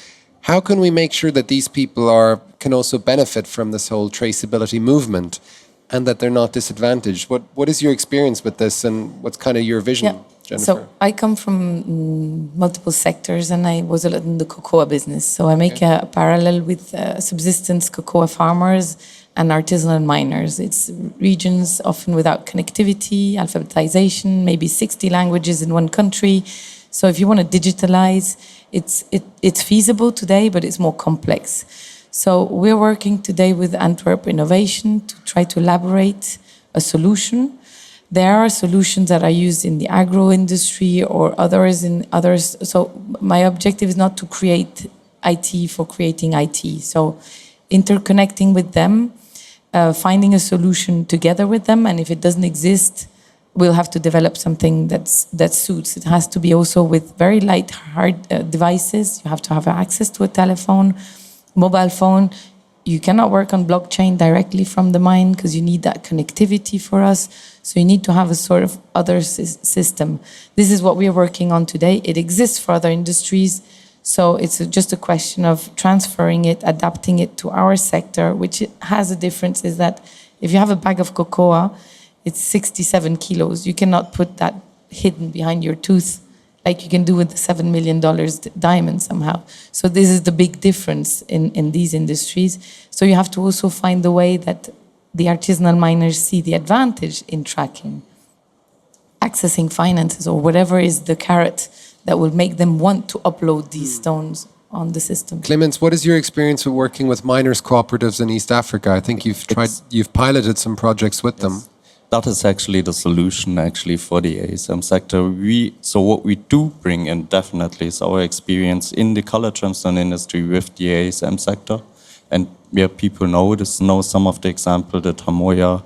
How can we make sure that these people can also benefit from this whole traceability movement and that they're not disadvantaged? What is your experience with this and what's kind of your vision, Jennifer? So I come from multiple sectors and I was a lot in the cocoa business. So I make a parallel with subsistence cocoa farmers and artisanal miners. It's regions often without connectivity, alphabetization, maybe 60 languages in one country. So if you want to digitalize, it's feasible today, but it's more complex. So we're working today with Antwerp Innovation to try to elaborate a solution. There are solutions that are used in the agro industry or others in others. So my objective is not to create IT for creating IT. So interconnecting with them, finding a solution together with them, and if it doesn't exist, we'll have to develop something that suits. It has to be also with very light, hard devices. You have to have access to a telephone, mobile phone. You cannot work on blockchain directly from the mine because you need that connectivity for us. So you need to have a sort of other system. This is what we are working on today. It exists for other industries. So it's just a question of transferring it, adapting it to our sector, which has a difference is that if you have a bag of cocoa, it's 67 kilos. You cannot put that hidden behind your tooth like you can do with the $7 million diamond somehow. So this is the big difference in these industries. So you have to also find the way that the artisanal miners see the advantage in tracking, accessing finances or whatever is the carrot that will make them want to upload these stones on the system. Clemens, what is your experience with working with miners cooperatives in East Africa? I think you've piloted some projects with them. That is actually the solution actually for the ASM sector. So what we do bring in definitely is our experience in the color gemstone industry with the ASM sector. And people know some of the example, the Tamoya,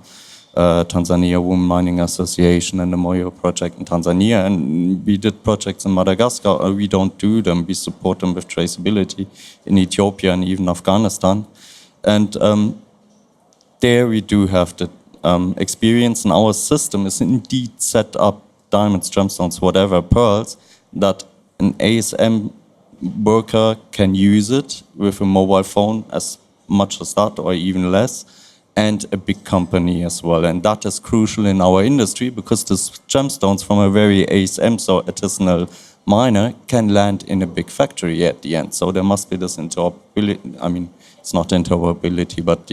Tanzania Women Mining Association and the Moyo project in Tanzania. And we did projects in Madagascar. We don't do them. We support them with traceability in Ethiopia and even Afghanistan. And there we do have the experience, and our system is indeed set up diamonds, gemstones, whatever, pearls, that an ASM worker can use it with a mobile phone as much as that or even less, and a big company as well. And that is crucial in our industry because the gemstones from a very ASM, so artisanal miner, can land in a big factory at the end. So there must be this interoperability. I mean, it's not interoperability, but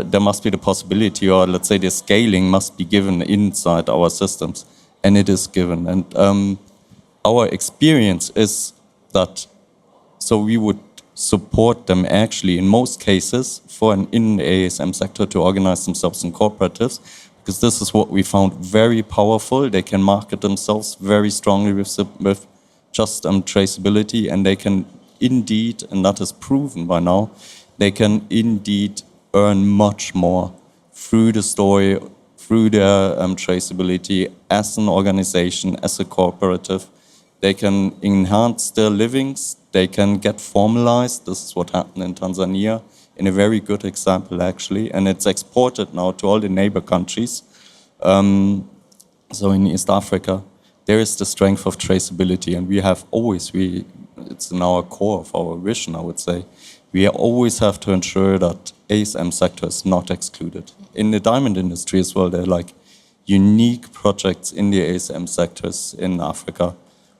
there must be the possibility, or let's say the scaling must be given inside our systems, and it is given. And our experience is that, so we would support them actually in most cases in the ASM sector to organize themselves in cooperatives, because this is what we found very powerful. They can market themselves very strongly with just traceability, and they can indeed, and that is proven by now, they can indeed earn much more through the story, through their traceability as an organization, as a cooperative. They can enhance their livings, they can get formalized. This is what happened in Tanzania, in a very good example actually, and it's exported now to all the neighbor countries. So in East Africa, there is the strength of traceability, and we have always, it's in our core of our vision, I would say, we always have to ensure that ASM sector is not excluded. In the diamond industry as well, there are like unique projects in the ASM sectors in Africa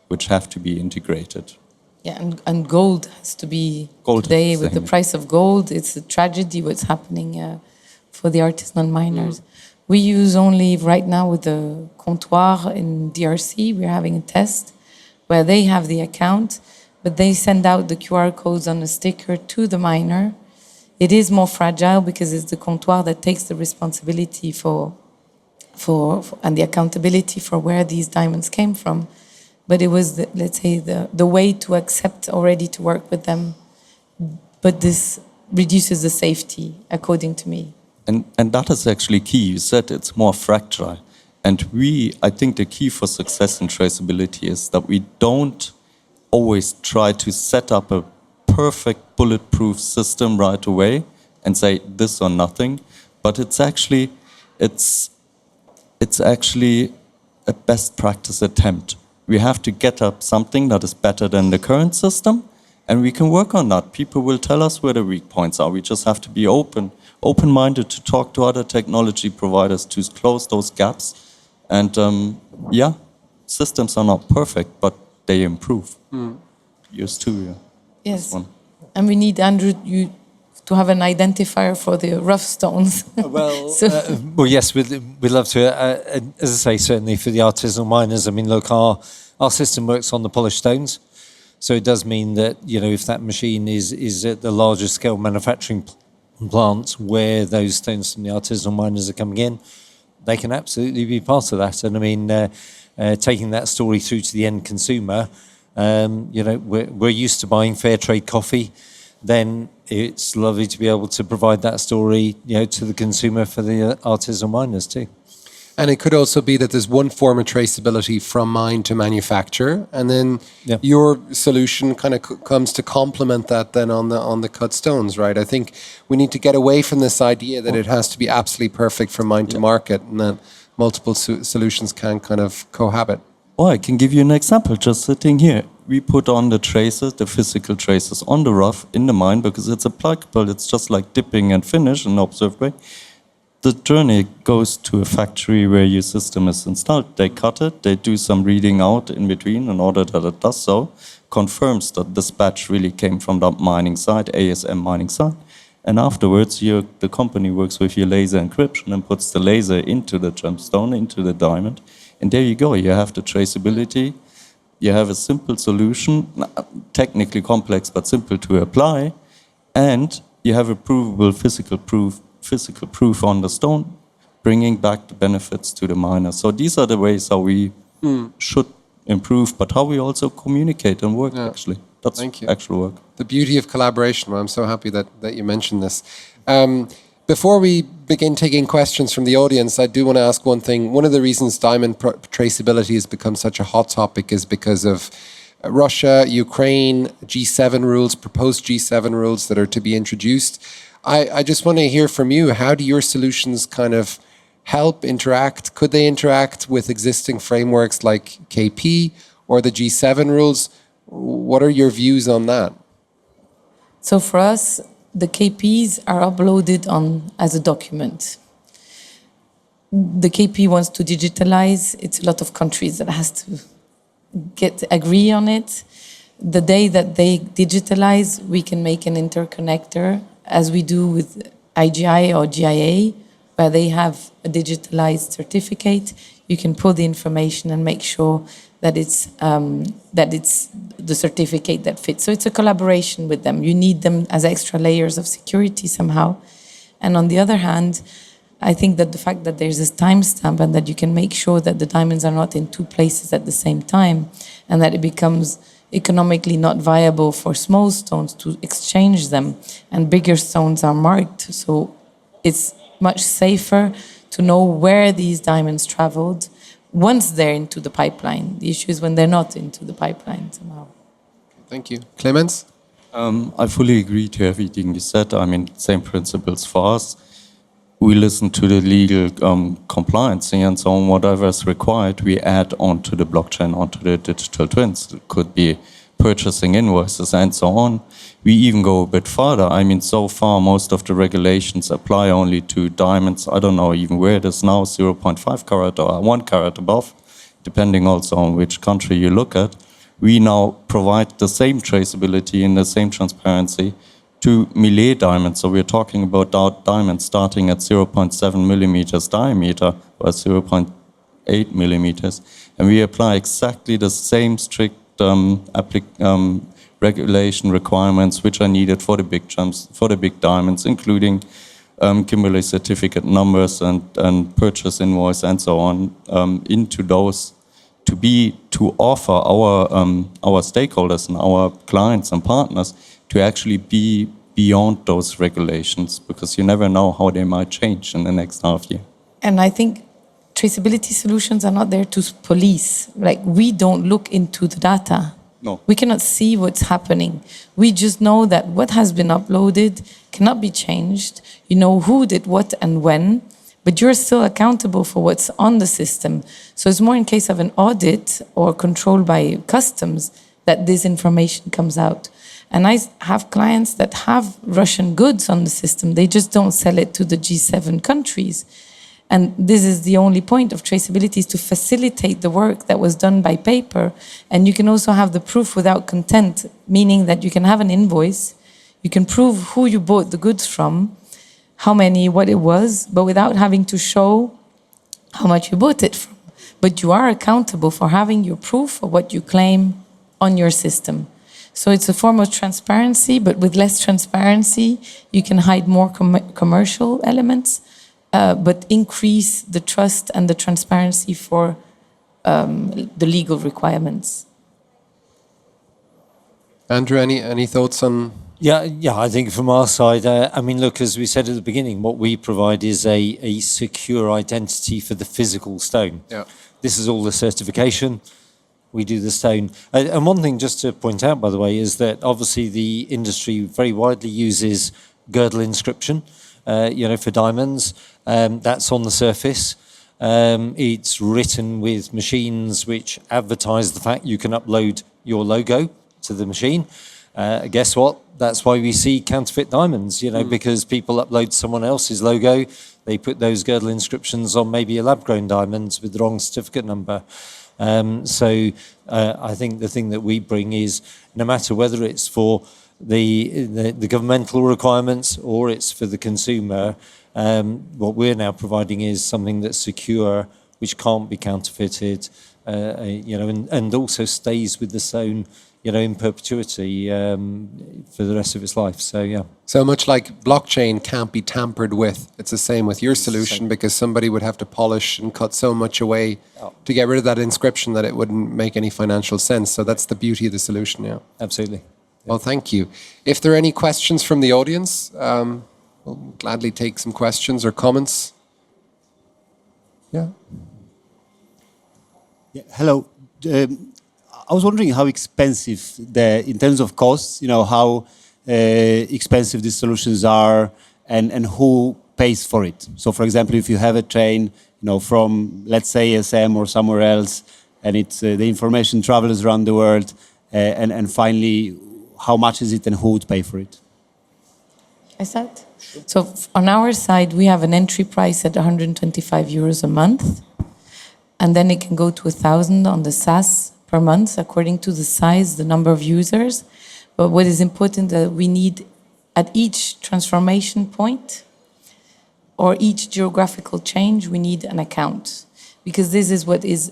which have to be integrated. Yeah, and gold has to be today with the price of gold. It's a tragedy what's happening for the artisanal miners. We use only right now with the comptoir in DRC, we're having a test where they have the account, but they send out the QR codes on a sticker to the miner. It is more fragile because it's the comptoir that takes the responsibility for and the accountability for where these diamonds came from. But it was, let's say, the way to accept already to work with them. But this reduces the safety, according to me. And that is actually key. You said it's more fragile. And I think the key for success in traceability is that we don't always try to set up a perfect bulletproof system right away and say this or nothing, but it's actually a best practice attempt. We have to get up something that is better than the current system, and we can work on that. People will tell us where the weak points are. We just have to be open-minded to talk to other technology providers to close those gaps. And yeah, systems are not perfect, but they improve. Used to, yeah. Yes. And we need, Andrew, you to have an identifier for the rough stones. Well, So- well, yes, we'd love to. As I say, certainly for the artisanal miners, I mean, look, our system works on the polished stones. So it does mean that, you know, if that machine is at the larger scale manufacturing plants where those stones from the artisanal miners are coming in, they can absolutely be part of that. And I mean, taking that story through to the end consumer, you know, we're used to buying fair trade coffee, then it's lovely to be able to provide that story, you know, to the consumer for the artisanal miners too. And it could also be that there's one form of traceability from mine to manufacture, and then Yeah. your solution kind of comes to complement that then on the cut stones, right? I think we need to get away from this idea that it has to be absolutely perfect from mine to market, and that multiple solutions can kind of cohabit. Oh, I can give you an example just sitting here. We put on the traces, the physical traces on the rough in the mine because it's applicable. It's just like dipping and finish in an observed way. The journey goes to a factory where your system is installed. They cut it, they do some reading out in between in order that it does so, confirms that this batch really came from that mining site, ASM mining site. And afterwards, the company works with your laser encryption and puts the laser into the gemstone, into the diamond. And there you go, you have the traceability. You have a simple solution, technically complex but simple to apply. And you have a provable physical proof on the stone, bringing back the benefits to the miner. So these are the ways how we should improve, but how we also communicate and work, actually. That's actual work. The beauty of collaboration. Well, I'm so happy that you mentioned this. Before we begin taking questions from the audience, I do want to ask one thing. One of the reasons diamond traceability has become such a hot topic is because of Russia, Ukraine, G7 rules, proposed G7 rules that are to be introduced. I just want to hear from you. How do your solutions kind of help interact? Could they interact with existing frameworks like KP or the G7 rules? What are your views on that? So for us, the KPs are uploaded as a document. The KP wants to digitalize. It's a lot of countries that has to agree on it. The day that they digitalize, we can make an interconnector, as we do with IGI or GIA, where they have a digitalized certificate. You can pull the information and make sure that it's the certificate that fits. So it's a collaboration with them. You need them as extra layers of security somehow. And on the other hand, I think that the fact that there's this timestamp and that you can make sure that the diamonds are not in two places at the same time, and that it becomes economically not viable for small stones to exchange them, and bigger stones are marked. So it's much safer to know where these diamonds traveled once they're into the pipeline. The issue is when they're not into the pipeline somehow. Thank you. Clemens? I fully agree to everything you said. I mean, same principles for us. We listen to the legal compliance and so on, whatever is required, we add onto the blockchain, onto the digital twins. It could be purchasing invoices and so on. We even go a bit further. I mean, so far, most of the regulations apply only to diamonds. I don't know even where it is now, 0.5 carat or 1 carat above, depending also on which country you look at. We now provide the same traceability and the same transparency to millet diamonds. So we're talking about diamonds starting at 0.7 millimeters diameter or 0.8 millimeters. And we apply exactly the same strict regulation requirements which are needed for the big gems, for the big diamonds, including Kimberley certificate numbers and purchase invoice and so on, into those to offer our stakeholders and our clients and partners to actually be beyond those regulations, because you never know how they might change in the next half year. And I think traceability solutions are not there to police. Like, we don't look into the data. No. We cannot see what's happening. We just know that what has been uploaded cannot be changed. You know who did what and when, but you're still accountable for what's on the system. So it's more in case of an audit or control by customs that this information comes out. And I have clients that have Russian goods on the system. They just don't sell it to the G7 countries. And this is the only point of traceability, is to facilitate the work that was done by paper. And you can also have the proof without content, meaning that you can have an invoice, you can prove who you bought the goods from, how many, what it was, but without having to show how much you bought it from. But you are accountable for having your proof of what you claim on your system. So it's a form of transparency, but with less transparency, you can hide more commercial elements, but increase the trust and the transparency for the legal requirements. Andrew, any thoughts on? Yeah, I think from our side, I mean, look, as we said at the beginning, what we provide is a secure identity for the physical stone. Yeah. This is all the certification. We do the stone. And one thing just to point out, by the way, is that obviously the industry very widely uses girdle inscription, for diamonds. That's on the surface. It's written with machines which advertise the fact you can upload your logo to the machine. Guess what? That's why we see counterfeit diamonds, because people upload someone else's logo. They put those girdle inscriptions on maybe a lab-grown diamond with the wrong certificate number. So I think the thing that we bring is, no matter whether it's for the governmental requirements or it's for the consumer, what we're now providing is something that's secure, which can't be counterfeited, and also stays with the stone, in perpetuity for the rest of its life. So, yeah. So much like blockchain can't be tampered with, it's the same with your solution, because somebody would have to polish and cut so much away to get rid of that inscription that it wouldn't make any financial sense. So that's the beauty of the solution, yeah. Absolutely. Well, thank you. If there are any questions from the audience, we'll gladly take some questions or comments. Yeah. Hello. I was wondering how expensive, in terms of costs, how expensive these solutions are, and who pays for it. So, for example, if you have a train, from, let's say, SM or somewhere else, and it's the information travels around the world, and finally, how much is it and who would pay for it? I said. So on our side, we have an entry price at 125 euros a month, and then it can go to 1,000 on the SaaS per month, according to the size, the number of users. But what is important that we need at each transformation point or each geographical change, we need an account, because this is what is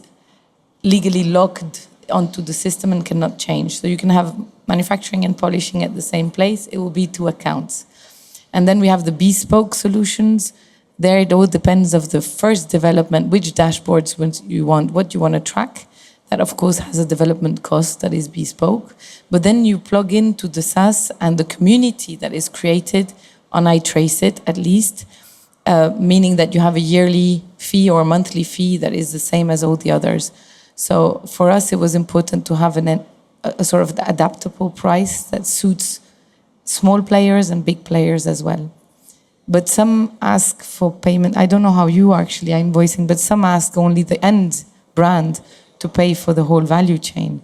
legally locked onto the system and cannot change. So you can have manufacturing and polishing at the same place, it will be 2 accounts. And then we have the bespoke solutions. There it all depends of the first development, which dashboards you want, what you want to track. That, of course, has a development cost that is bespoke. But then you plug into the SaaS and the community that is created on ITraceIT, at least, meaning that you have a yearly fee or a monthly fee that is the same as all the others. So for us, it was important to have a sort of adaptable price that suits small players and big players as well. But some ask for payment. I don't know how you actually are invoicing, but some ask only the end brand to pay for the whole value chain.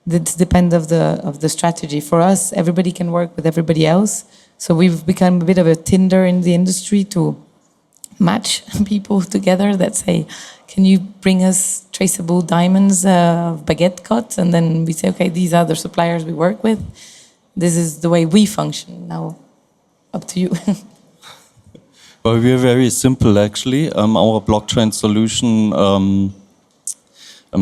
That depends of the strategy. For us, everybody can work with everybody else. So we've become a bit of a Tinder in the industry to match people together that say, can you bring us traceable diamonds, baguette cut? And then we say, okay, these are the suppliers we work with. This is the way we function. Now, up to you. Well, we're very simple, actually. Our blockchain solution,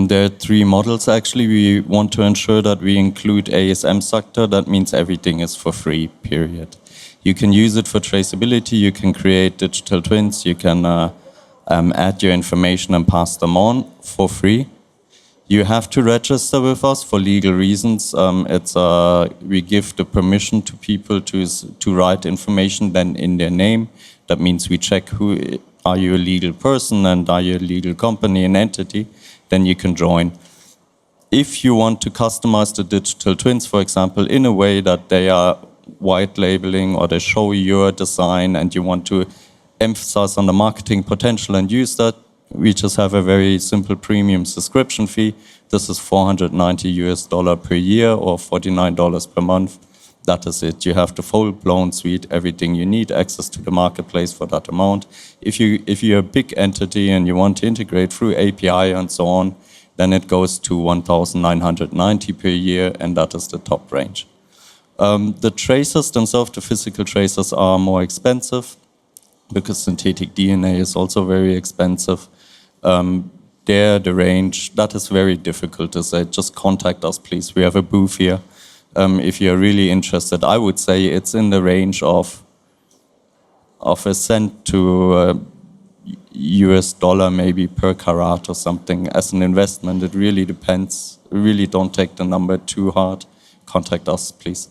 there are 3 models, actually. We want to ensure that we include ASM sector. That means everything is for free, period. You can use it for traceability. You can create digital twins. You can add your information and pass them on for free. You have to register with us for legal reasons. We give the permission to people to write information then in their name. That means we check are you a legal person and are you a legal company and entity, then you can join. if you want to customize the digital twins, for example, in a way that they are white labeling or they show your design and you want to emphasize on the marketing potential and use that, we just have a very simple premium subscription fee. This is $490 per year or $49 per month. That is it. You have the full-blown suite, everything you need, access to the marketplace for that amount. If you're a big entity and you want to integrate through API and so on, then it goes to $1,990 per year, and that is the top range. The tracers themselves, the physical tracers, are more expensive because synthetic DNA is also very expensive. There, the range, that is very difficult to say. Just contact us, please. We have a booth here. If you're really interested, I would say it's in the range of a cent to US dollar maybe per carat or something as an investment. It really depends. Really don't take the number too hard. Contact us, please.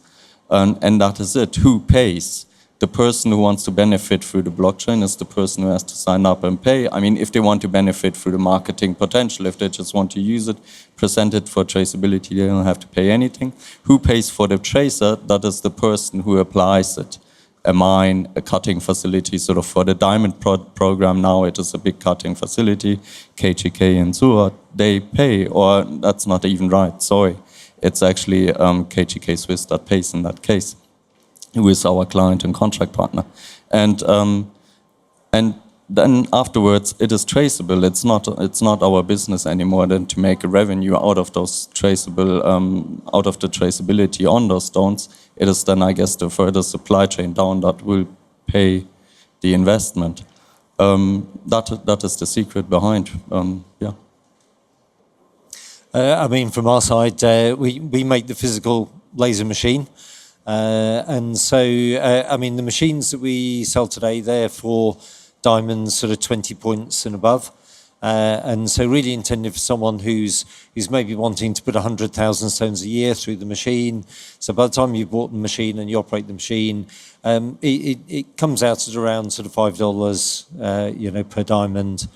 And that is it. Who pays? The person who wants to benefit through the blockchain is the person who has to sign up and pay. I mean, if they want to benefit through the marketing potential, if they just want to use it, present it for traceability, they don't have to pay anything. Who pays for the tracer? That is the person who applies it. A mine, a cutting facility, sort of for the diamond program now, it is a big cutting facility, KGK and Surat, they pay, or that's not even right, sorry. It's actually KGK Swiss that pays in that case, who is our client and contract partner. And then afterwards, it is traceable. It's not our business anymore than to make a revenue out of those traceable, out of the traceability on those stones. It is then, I guess, the further supply chain down that will pay the investment. That is the secret behind, yeah. I mean, from our side, we make the physical laser machine. And so, I mean, the machines that we sell today, they're for diamonds sort of 20 points and above. And so really intended for someone who's maybe wanting to put 100,000 stones a year through the machine. So by the time you've bought the machine and you operate the machine, it comes out at around sort of $5, per diamond.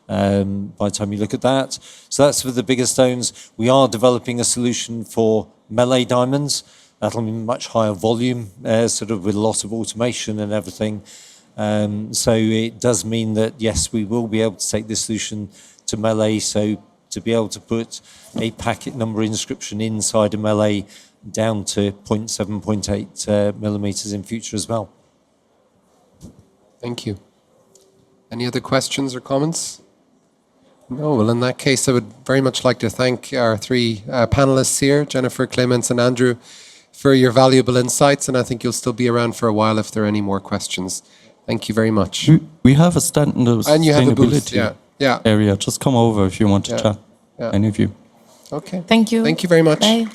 By the time you look at that. So that's for the bigger stones. We are developing a solution for melee diamonds. That'll be much higher volume, sort of with a lot of automation and everything. So it does mean that, yes, we will be able to take this solution to melee. So to be able to put a packet number inscription inside a melee down to 0.7, 0.8 millimeters in future as well. Thank you. Any other questions or comments? No, well, in that case, I would very much like to thank our three panelists here, Jennifer, Clemens, and Andrew, for your valuable insights. And I think you'll still be around for a while if there are any more questions. Thank you very much. We have a stand in the and you have a booth, sustainability area. Just come over if you want to chat, any of you. Okay. Thank you. Thank you very much. Bye.